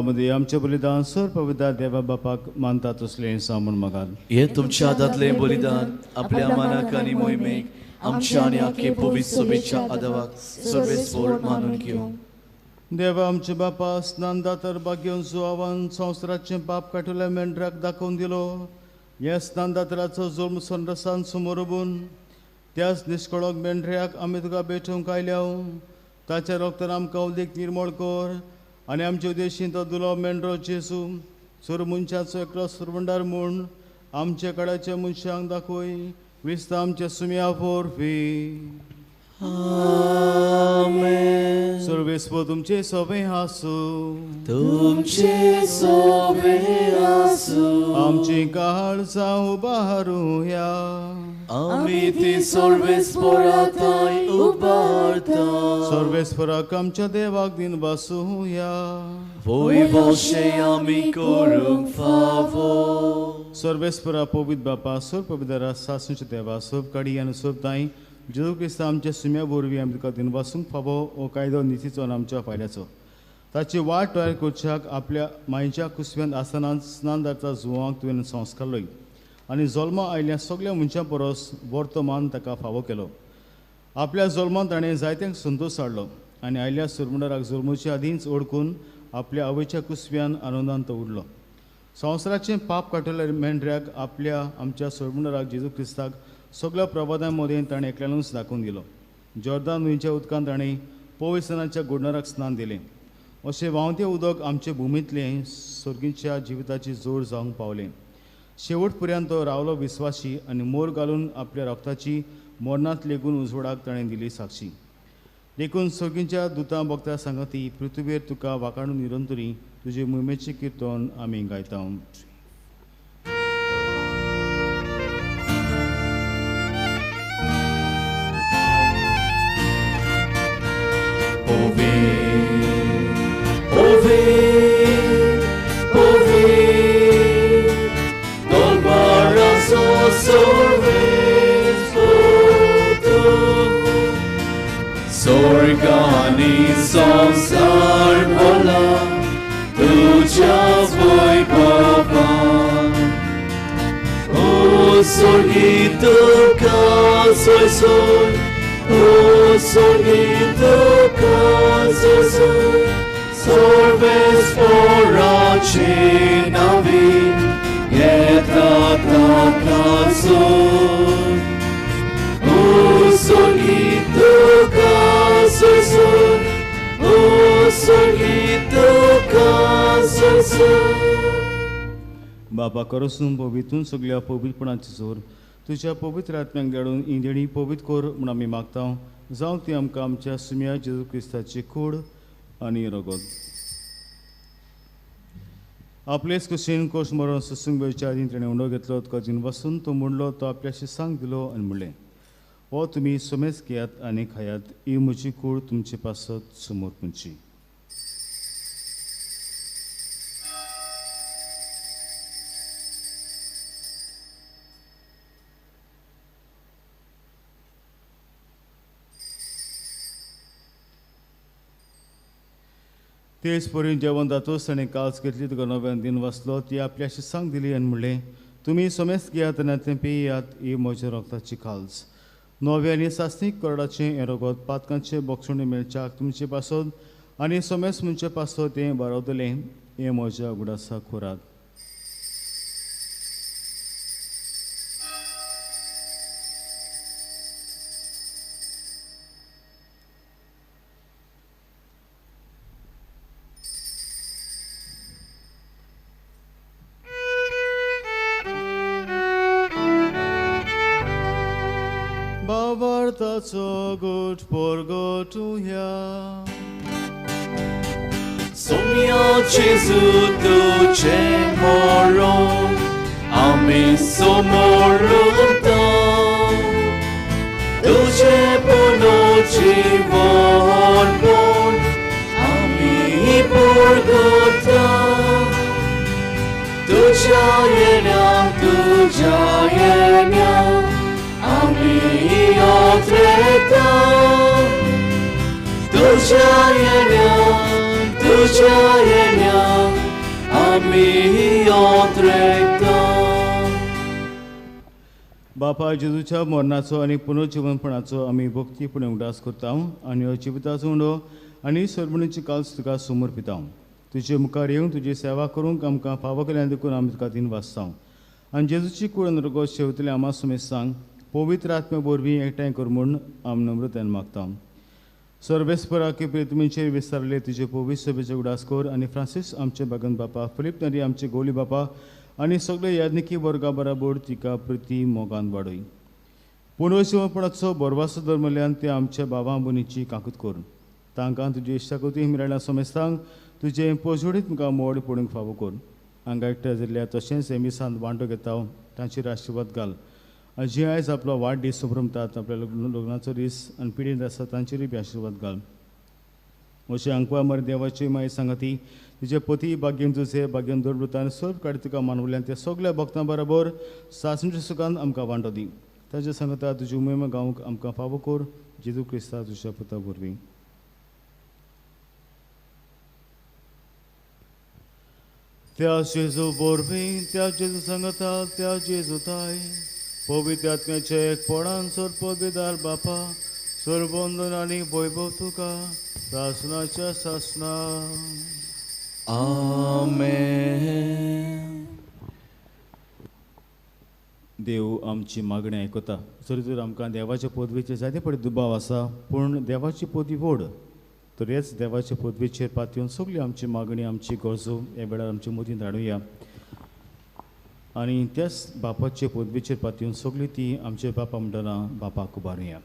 [SPEAKER 2] म्हज्या आमचे बलिदान सर पवित्र देवा बापाक मानता तसलें सामून मागाल.
[SPEAKER 6] हे तुमच्या हातांतलें बलिदान आपल्या मानाक आनी मोहिमेक आमच्या आनी आख्खे पवित्र सभेच्या आदाराक सर्वेस्वर मानून घेवं.
[SPEAKER 2] देवा आमचे बापा स्नान दातर भाग्यवन सुवावन संवसाराचें पाप काटिल्ल्या मेंढराक दाखोवन दिलो. हे स्नान दातराचो जल्म संरसान समोर उबून त्याच निश्कळोक मेंढऱ्याक आमी तुका भेटूंक आयल्या. ताच्या रोगतान आमकां उदीक निर्मळ कर आनी आमचे उद्देशीन तो दुलो मेंढरो जेसू सुर मनशाचो एकलो सुरवंडार म्हूण आमचे कडेच्या मनशांक दाखय. क्रिस्त आमच्या सुम्या वरवीं.
[SPEAKER 6] आमेन.
[SPEAKER 2] सर्वेस्व तुमचे सोबे आसूं.
[SPEAKER 6] तुमचे सोबे आसूं.
[SPEAKER 2] आमची काळजां उबारुया.
[SPEAKER 6] आमी ती सर्वेस्परांताय उबारता.
[SPEAKER 2] सर्वेस्पराक आमच्या देवाक दिन बसूया.
[SPEAKER 6] वैभवशे आमी करूंक फावो.
[SPEAKER 2] सर्वेस्परा पवित्र बापा सोर पवित्र सासूचे देवा सोब काडी आनी सोब ताई जेजू क्रिस्त आमच्या सुम्या वरवीं आमी तुका दिन बसूंक फावो हो कायदो नितीचो आनी आमच्या फायद्याचो. ताची वाट तयार करच्याक आपल्या मायेच्या कुसव्यांत आसनांत स्नान दाता जुवांक तुवें संस्कार लय आनी जल्मा आयिल्ल्या सगळ्या मनशां परस वर्तमान ताका फावो केलो. आपल्या जल्मांत ताणें जायत्यांक संतोश हाडलो आनी आयिल्ल्या सुरमंडराक जल्माच्या आदींच ओळखून आपल्या आवयच्या कुसव्यान आनंदांत उडलो. संवसाराचें पाप काडटल्या मेंढऱ्याक आपल्या आमच्या सोडवणाराक जेजू क्रिस्ताक सगळ्या प्रभादां मदें ताणें एकल्यानूच दाखोवन दिलो. जॉर्दान न्हंयच्या उदकांत ताणें पवित्रस्थानाच्या गुडनराक स्नान दिलें. अशें व्हांवतें उदक आमचे भुमींतलें सर्गीच्या जिविताची जोड जावंक पावलें. शेवट पर्यंत तो रावलो विस्वासी आनी मोर घालून आपल्या रक्ताची मरणांत लेगून उजवाडाक ताणें दिली साक्षी. देखून सर्गीच्या दुतां भक्तां सांगती पृथ्वीर तुका वाखाणून निरंतरी तुजे मोहिमेचें किर्तन आमी गायता.
[SPEAKER 6] Sorgani संसार भला तुझ्या वैभवान O sorgit तुका सोय सोय O sorgit तुका सोय सोय सर्वेस्पराचे नावी येता ताका सोय O sorgit तुका सोय सोय O sorgit तुका सोय सोय.
[SPEAKER 2] बाबा करोसून पवितून सगळ्या पवित्रपणाची जोर तुझ्या पवित्र आत्म्याक धाडून ही देणी पवित्र कोर म्हूण आमी मागता. जावं ती आमकां आमच्या सुम्या जेजू क्रिस्ताची कूड आनी रगत. आपलेच कुशीन कोश मरून सत्संग वेळच्या आदीं ताणें उंडो घेतलो कजीन वसून तो म्हणलो तो आपल्याशी सांग दिलो आनी म्हणलें हो तुमी सोमेच घेयात आनी खायात ही म्हजी कूड तुमचे पासत समोर पुंची. तेच परीन जेवण जातोच ताणें काल्स घेतली तुका नव्यान दिन वाचलो ती आपल्याशी सांग दिली आनी म्हणलें तुमी सोमेस घेयात आनी तें पियात ही म्हज्या रक्ताची काल्स. नवे आनी सासणीक करडाचें हें रगत पातकांचे बोक्षणे मेळच्याक तुमचे पासत आनी सोमेस म्हणचे पासत तें बारावतलें हें म्हज्या उगडासा खोराक. Bavartaco gut porgotuja.
[SPEAKER 6] Somia Jezu tuce moron, ami somoron tam. Tuce ponoci vorbon, ami porgotam. Tucia jenia, ami otretam. Tucia jenia, ami otretam.
[SPEAKER 2] बापा जेजूच्या मरणाचो आनी पुनर्जीवनपणाचो आमी भक्तीपणे उडास करता आनी हो जिविताचो उंडो आनी सरमणीची काल्स तुका समोर पिता. तुजे मुखार येवन तुजी सेवा करूंक आमकां फावो केल्यान देखून आमी तुका दिन वाचता आनी जेजूची कूड रगत शेवतले आमा सुमेस सांग पवित्र आत्म्या वरवीं एकठांय कर म्हूण आमी नम्रतायेन मागता. सर्वेस्परा की प्रितमेचेर विस्तारले तुजे पवित्र सभेचे उडास कर आनी फ्रांसीस आमचे बागन बापा फिलीप नरी आमचे गोली बापा आनी सगळे याज्ञिकी वर्गा बराबर तिका प्रती मोगान वाडय. पुनर्जीवनपणाचो बरवासो धर्मल्यान ते आमच्या भावां भयणीची काकूत कर. तांकां तुजे इश्टाकुती मेळ्ळ्या समेस्तांक तुजे पोजोडीत तुमकां मोड पडूंक फावो कर. हांगा एकठांय जाल्ल्या तशेंच हे मिसांत वांटो घेता तांचेर आशिर्वाद घाल. जी आयज आपलो वाडदीस संभ्रमतात आपल्या लग्नाचो दीस आनी पिडीत आसा तांचेरूय बी आशिर्वाद घाल. अशें अंकवा मर देवाची माय सांगती तुजे पती भाग्यन तुजे भाग्यन दरवृता आनी सर्व काडी तुका मानवल्यान त्या सगळ्या भक्तां बरोबर सासणेच्या सुखांत आमकां वांटो दी. ताचे सांगता तुजी उमेद गावंक आमकां फावो कर जेजू क्रिस्ता तुज्या पुता वरवीं. त्या जेजू वरवीं त्या जेजू सांगता त्या जेजूताय पवित्र आत्म्याचे एकपणान सर्पविदार बापा सर्वंदन आनी वैभव तुका सासणाच्या सासणा.
[SPEAKER 6] Amen.
[SPEAKER 2] देव आमची मागणी आयकता. जरी तर आमकां देवाच्या पदवेचेर जायते पडे दुबाव आसा, पूण देवाची पदवी व्हड. तर हेच देवाच्या पदवेचेर पातयेवन सगळी आमची मागणी, आमची गरजो हे वेळार आमचे मदीं धाडुया. आनी त्याच बापाचे पदवेचेर पातयेवन सगळी ती आमचे बापा म्हणटना बापाक उबारुया.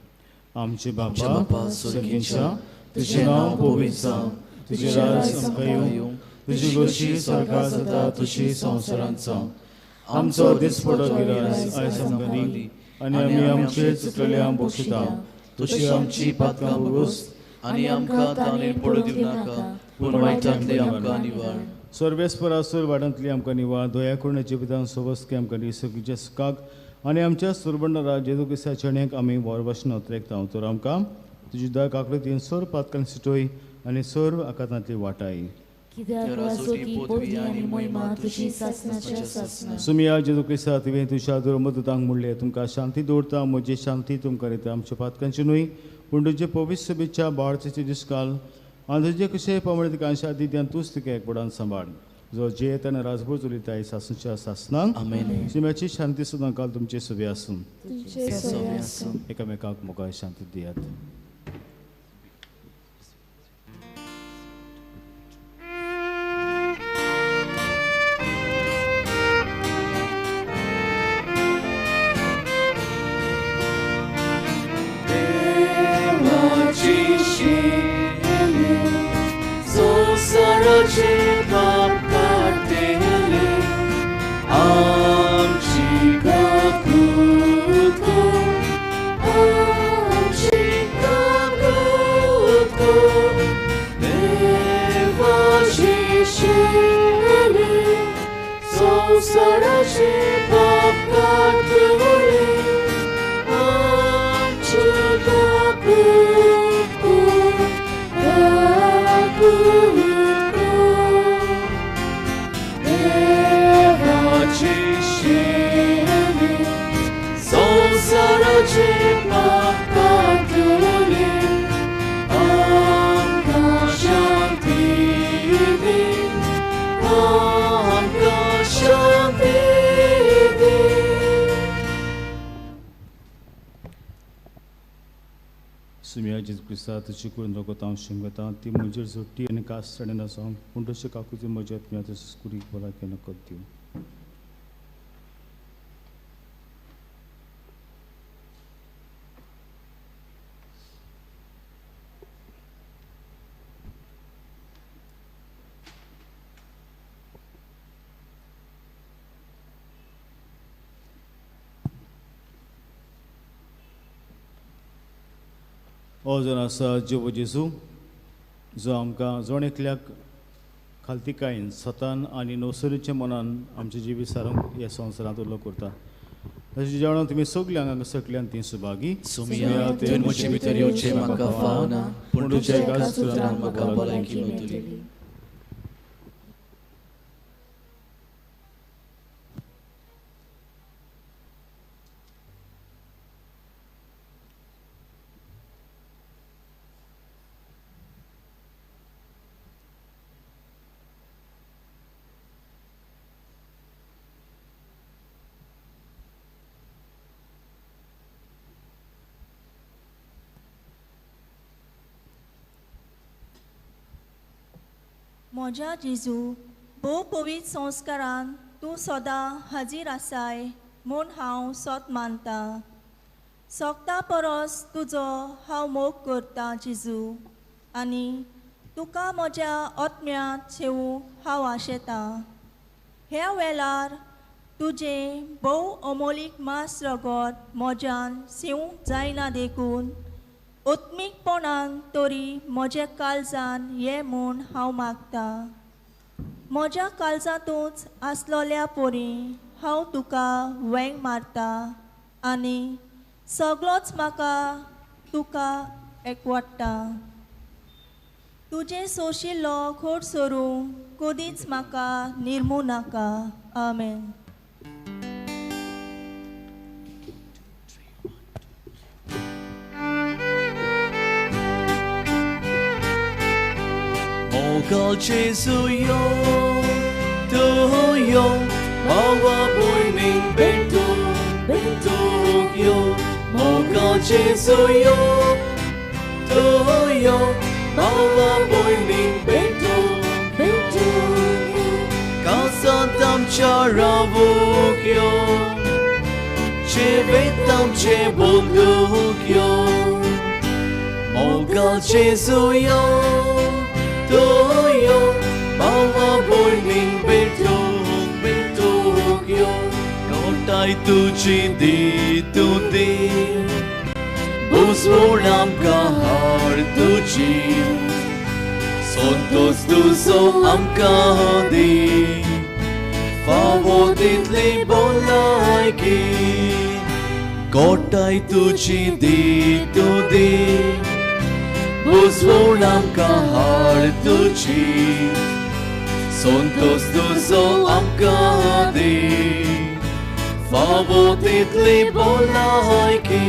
[SPEAKER 2] आमचे बापा स्वर्गींच्या, तुजें नांव पवित्र जावं, तुजें राज आमकां येवं, तुजी गोशी स्वर्गांत जाता तशी संवसारांत जावं. आमचो दिसपडो गिरास आयज आमकां दी, आनी आमी आमचे चुकलेल्यांक बक्षिता,
[SPEAKER 6] तुजी आमची पातकां भोगूस आनी आमकां ताणें पडूं दिवं नाका, पूण वायटांतले आमकां निवार.
[SPEAKER 2] सर्वेस्परासूर वाडांतली आमकां निवार, दया करून जिवितांत सवस्के आमकां दी सगळीच्या सुखाक, आनी आमच्या सुरबंड राज जेजू क्रिस्ताच्या चेण्याक आमी वरवशना उतरेकता. तर आमकां तुजी दया काकळीतीन सर पातकांनी सुटोय आनी सर आकांतांतली वाटाय. सुमिया जेजू क्रिस्ता तुवें तुज्या दुर्मतांक म्हणलें, तुमकां शांती दवरता, म्हजी शांती तुमकां दिता. आमच्या पातकांची न्हय पूण तुजे पवित्र शुभेच्छा बाळचेचे दिसकाल आनी तुजे कशें प्रमाणे तुका शांती दियान तूंच तुका एकपडान सांबाळ. जो जे तेन्ना राजभर चलयता सासूच्या सासनाक सुम्याची शांती सुद्दां काल तुमचे सुबे आसून एकामेकाक मोगाळ शांती दियात. सुमिया जेजू क्रिस्ता तुजी करून रगत हांव शिंगता, ती म्हजेर जोडटी आनी कास चडे नासोंक, पूण तशें काकूची म्हज्या तुवें तशेंच कुडीक बोला केन्ना नकत दिवं. हो जर आसा जेवो जेजू, जो आमकां जोण एकल्याक खालतीकायेन सतान आनी नवसरीच्या मनान आमचे जिवी सारूंक ह्या संवसारांत उलो करता. तशें जेवणाक तुमी सगळ्यांक हांगा सकल्यान ती सुभागी.
[SPEAKER 6] सुमिया तुवें म्हजे भितर येवचें म्हाका फावना, पूण तुज्या एकाच सुत्रान म्हाका भलायकी मेळटली.
[SPEAKER 8] म्हज्या जेजू, भोव पवित्र संस्कारान तूं सदां हाजीर आसाय म्हूण हांव सोत मानता. सोगता परस तुजो हांव मोग करता जेजू, आनी तुका म्हज्या आत्म्यांत शेवूंक हांव आशेता. ह्या वेळार तुजें भोव अमोलीक मास रगत म्हज्यान सेवूंक जायना देखून उत्मीकपणान तरी म्हज्या काळजान ये म्हूण हांव मागता. म्हज्या काळजांतूच आसलोल्या पोरी हांव तुका वेंग मारता, आनी सगळोच म्हाका तुका एकवटता. तुजें सोशिल्लो खोट सोरूंक कदींच म्हाका निर्मू नाका. आमेन.
[SPEAKER 6] Mogal Jesu yo, tu yo, bawa boy ming bentu, बेतूक यो मोगा जेजू यो यो भावा भयणीक बेतूक यो कासांत आमच्या रावूक यो जिवीत आमचे बोगूक यो मोगा जेजू यो भावा भयणीक बेतूक यो कोटाय तुजी दितू दी बुजवून आमकां हाड तुजी संतोष तुजो आमकां दी फावो तितली भलायकी कोटाय तुजी दितू दी बुजवून आमकां हाड तुजी संतोष तुजो आमकां दी फावो तितली भलायकी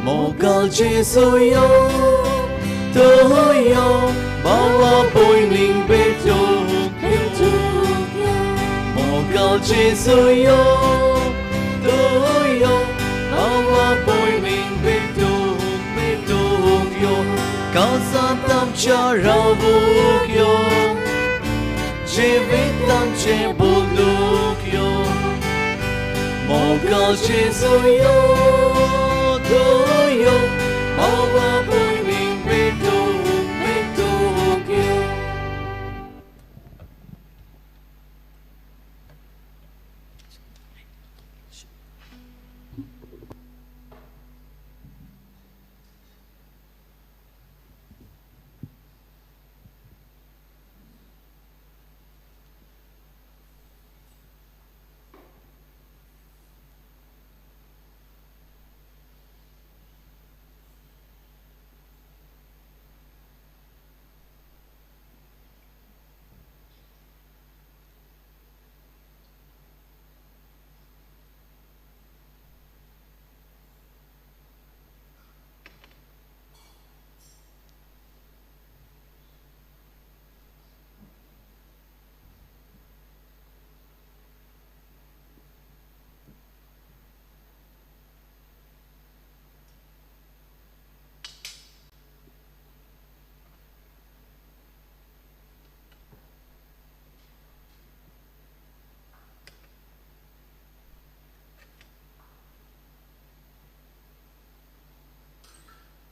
[SPEAKER 6] मोगाल जेजू यो भावा भयणीक बेतूक यो मोगाल जेजू यो भावा भयणीक बेतूक यो कासांत आमच्या रावूक यो जिवीत आमचे बोगूक यो मोगाल जेजू यो भावा भयणीक बेतूक यो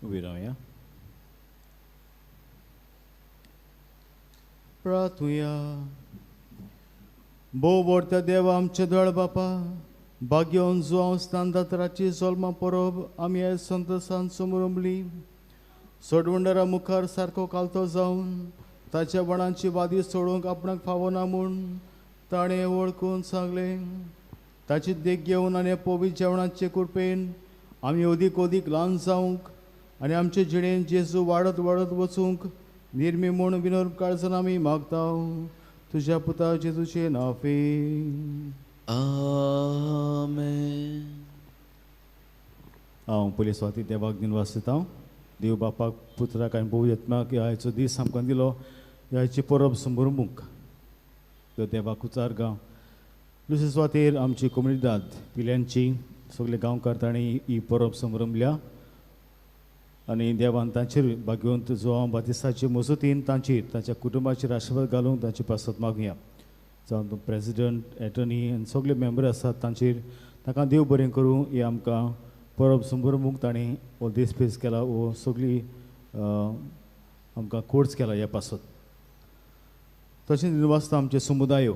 [SPEAKER 2] उभी राहूया. प्रार्थूया. भोव व्हरत्या देवा आमचे दळ बापा भाग्योन जो हांव स्नानदातराची जल्मां परब आमी आयज संतोशान समोर उमली सोडवंडरा मुखार सारको कालतो जावन ताच्या बणांची वादी सोडूंक आपणाक फावना म्हूण ताणें वळखून सांगलें. ताची देख घेवन आनी पवित्र जेवणाचे कृपेन आमी अदीक ल्हान जावंक आनी आमचे जिणेंत जेजू वाडत वचूंक निर्मी म्हूण विनोद काळजान आमी मागता तुज्या पुता जेजूचे नांवे.
[SPEAKER 6] आमेन.
[SPEAKER 2] हांव पयली स्वाती देवाक दिनवास दिता. देव बापाक पुत्राक आनी पवित्र आत्म्याक ह्याचो दीस आमकां दिलो ह्याची परब संभ्रमूंक देवाक उचारगा. दुसरे स्वातेर आमची कम्युनिदाद पिल्यांची सगळे गांवकार तांणी ही परब संभ्रमल्या आनी देवान तांचेर भाग्यवंत जो हांव बातिस्ताचे मजतीन तांचेर तांच्या कुटुंबाचेर आशिर्वाद घालूंक तांची पासत मागुया. जावं तो प्रेसिडेंट एटर्नी आनी सगळे मेंबर आसात तांचेर ताका देव बरें करूं. ही आमकां परब संभ्रमूंक ताणें हो दीस फेस केला हो सगळी आमकां कोर्स केला ह्या पासत. तशेंच दिनवासता आमचे समुदायो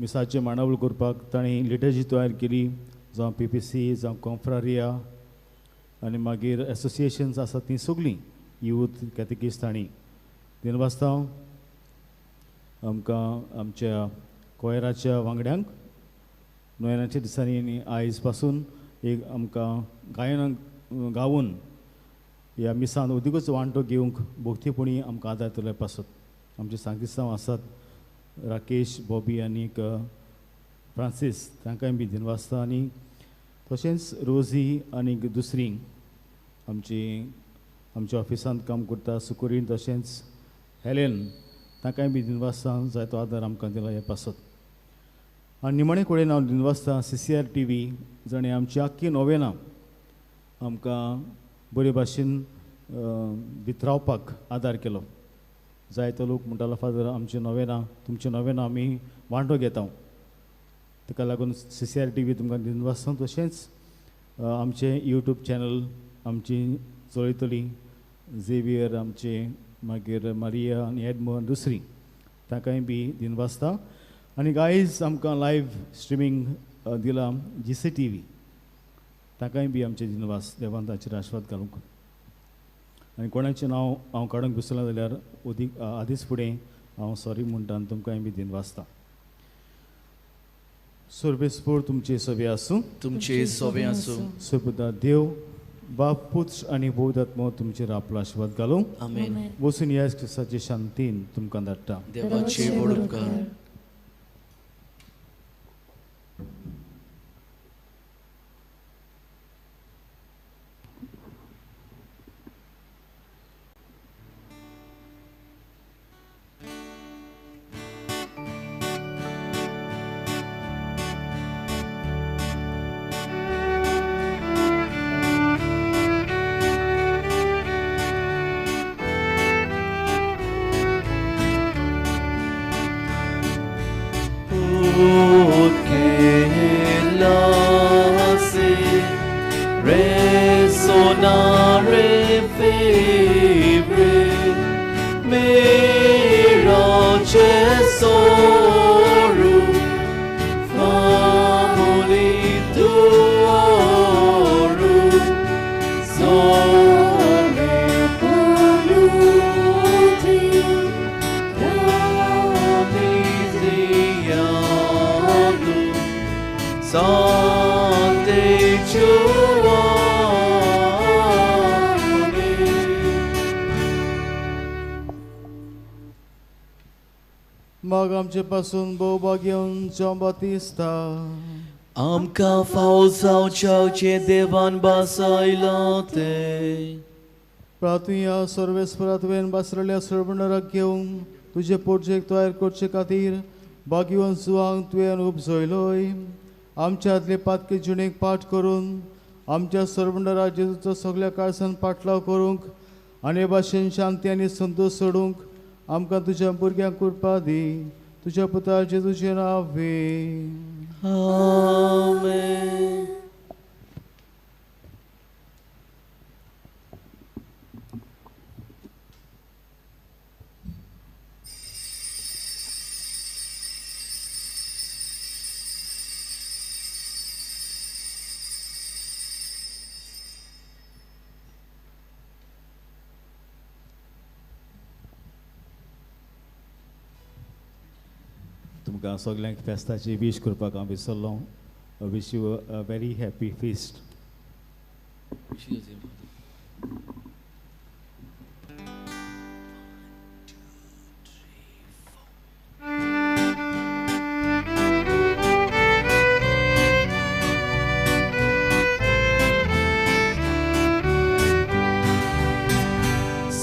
[SPEAKER 2] मिसाचे मांडावळ करपाक ताणें लिटर्जी तयार केली. जावं PPC जावं कॉन्फ्रारिया आनी मागीर एसोसिएशन्स आसात तीं सगळीं यूथ कॅतेकिस्ट तांणी दिनवासता आमकां आमच्या कोयराच्या वांगड्यांक नोयनाच्या दिसांनी आनी आयज पासून एक आमकां गायनां गावून ह्या मिसान उदीकच वांटो घेवंक भोगतीपणी आमकां आदार दिले पासत. आमचे सांगिस्तांव आसात राकेश बॉबी आनीक फ्रांसीस तांकांय बी दिनवासता आनी तशेंच रोजी आनीक दुसरी आमच्या ऑफिसांत काम करता सुकुरीन तशेंच हेलेन तांकांय बी दिनवासता जायतो आदार आमकां दिला हे पासत. आनी निमाणे कडेन हांव दिनवासता CCR TV जाणें आमची आख्खी नोवेनां आमकां बरे भाशेन भितरावपाक आदार केलो. जायतो लोक म्हणटालो फादर आमचे नोवेनां तुमचे नोवेनां आमी वांटो घेता. ताका लागून CCR TV तुमकां दिनवासता. तशेंच आमचे YouTube चॅनल आमची चलयतली झेवियर आमचे मागीर मारिया आनी एडमंड दुसरी ताकाय बी दिनवासता. आनी गायज आमकां लायव्ह स्ट्रिमींग दिलां GCTV ताकाय बी आमचे दिनवास. देवान ताचेर आशिर्वाद घालूंक. आनी कोणाचें नांव हांव काडूंक विसरलें जाल्यार आदींच फुडें हांव सॉरी म्हणटा आनी तुमकांय बी दिनवासता. सर्वेस्पोर तुमचे सवे आसूं.
[SPEAKER 6] तुमचे सवे आसूं.
[SPEAKER 2] सोबता देव बाप पुत्र आनी पवित्रात्मा तुमचेर आपलो आशिर्वाद घालूं.
[SPEAKER 6] आमेन.
[SPEAKER 2] वचून येस क्रिस्ताचे शांतीन तुमकां धाडटा.
[SPEAKER 6] देवाचे व्हड उपकार.
[SPEAKER 2] मग आमचे पासून भोवभाग्यवन जॉन बातिस्ता
[SPEAKER 6] आमकां फावो जावचे देवान बासायला ते.
[SPEAKER 2] प्रार्थुया सर्वेस्परा तुवें बासरल्या सरबंडराक घेवन तुजे प्रोजेक्ट तयार करचे खातीर भाग्यवन सुवांक तुवें उपजयलोय. आमच्यातले पातके जिणेक पाठ करून आमच्या सरबंडरा जेजूचो सगळ्या काळसान पाटलाव करूंक आनी भाशेन शांती आनी संतोश सोडूंक आमकां तुज्या भुरग्यांक कृपा दी. तुज्या पुता जेजूचे नांवे.
[SPEAKER 6] आमेन.
[SPEAKER 2] तुमकां सगल्यांक फेस्ताची विश करपाक हांव विसरलो. Wish you a very happy fest.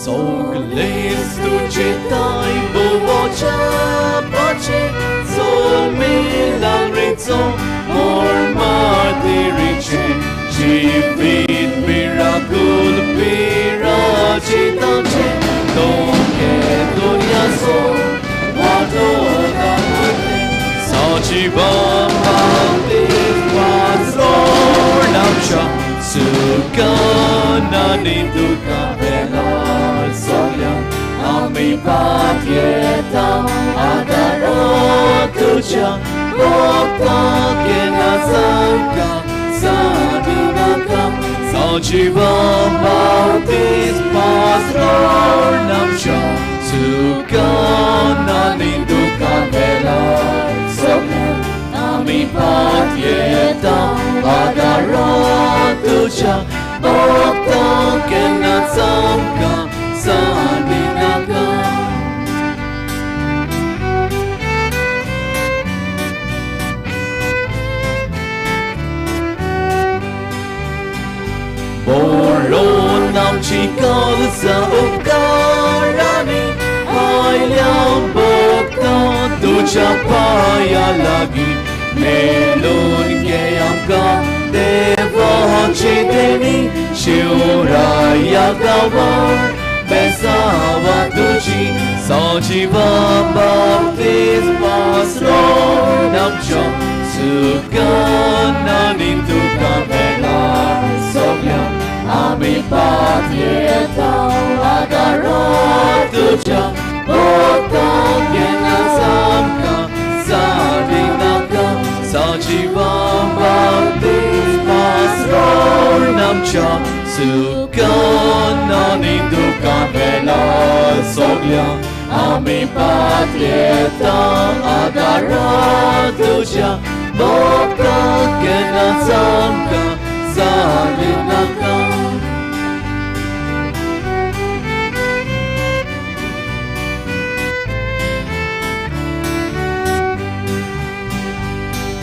[SPEAKER 6] Sogles tudzie daj bowocia pace sol milagrezo mormati riche Civit miracul piraci tace Donche dunia sol Wato da morte Saciva maltis pastor namsha Sukana ninduka Solia, ami papieta, agarotucha, bokta kenazanka, sadinaka, sajiva bautis pastor namsha, sukana ninduka vela. Solia, ami papieta, agarotucha, bokta kenazanka. Sadinaka Bolon namci kalsa upkarani Hayla bokta tuja paya lagi मेलून घे आमकां देवाची देणी शिवराया गांवांत बेसावा तुजी सजिवा बाप्तिस्मा स्रोत आमच्या सुखान आनी दुखान वेळार सगळ्यांक आमी पात येता आदाराक तुज्या भोवताक येनाच आमकां साडी नाका सजिवा बाप्तिस्मा स्रोत आमच्या सुखान आनी दुखान वेळार सगळ्यांक आमी पात येता आदाराक तुज्या भोवताक येनाच आमकां साडी नाका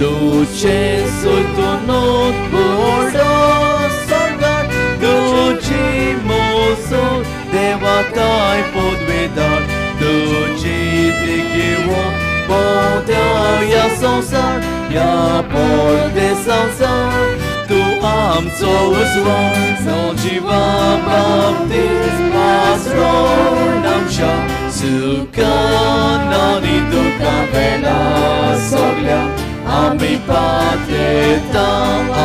[SPEAKER 6] तुझे सुतनोत बोर्डो सरदार तुझी मोसो देवाताय podvedar तुझी दिगेवो पोद्या या संसार या पोर्दे संसार तू आमचो उजवाड सजिवा बाप्तिस्मा स्रोत आमच्या सुखान आनी दुखान वेळार सगळ्यांक आमी पात येता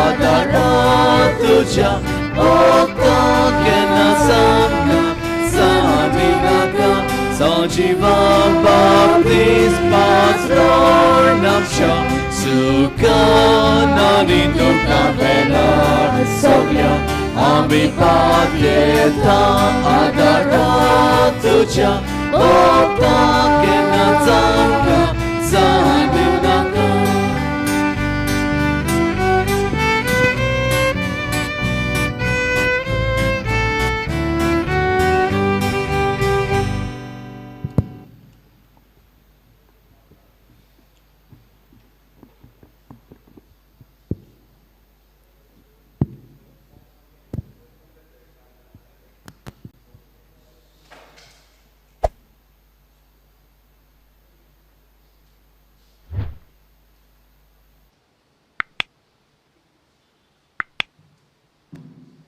[SPEAKER 6] आदाराक तुज्या भोवताक येनाच आमकां साडी नाका सजिवा बाप्तिस्मा स्रोत आमच्या सुखान आनी दुखान वेळार सगळ्यांक आमी पात येता आदाराक तुज्या भोवताक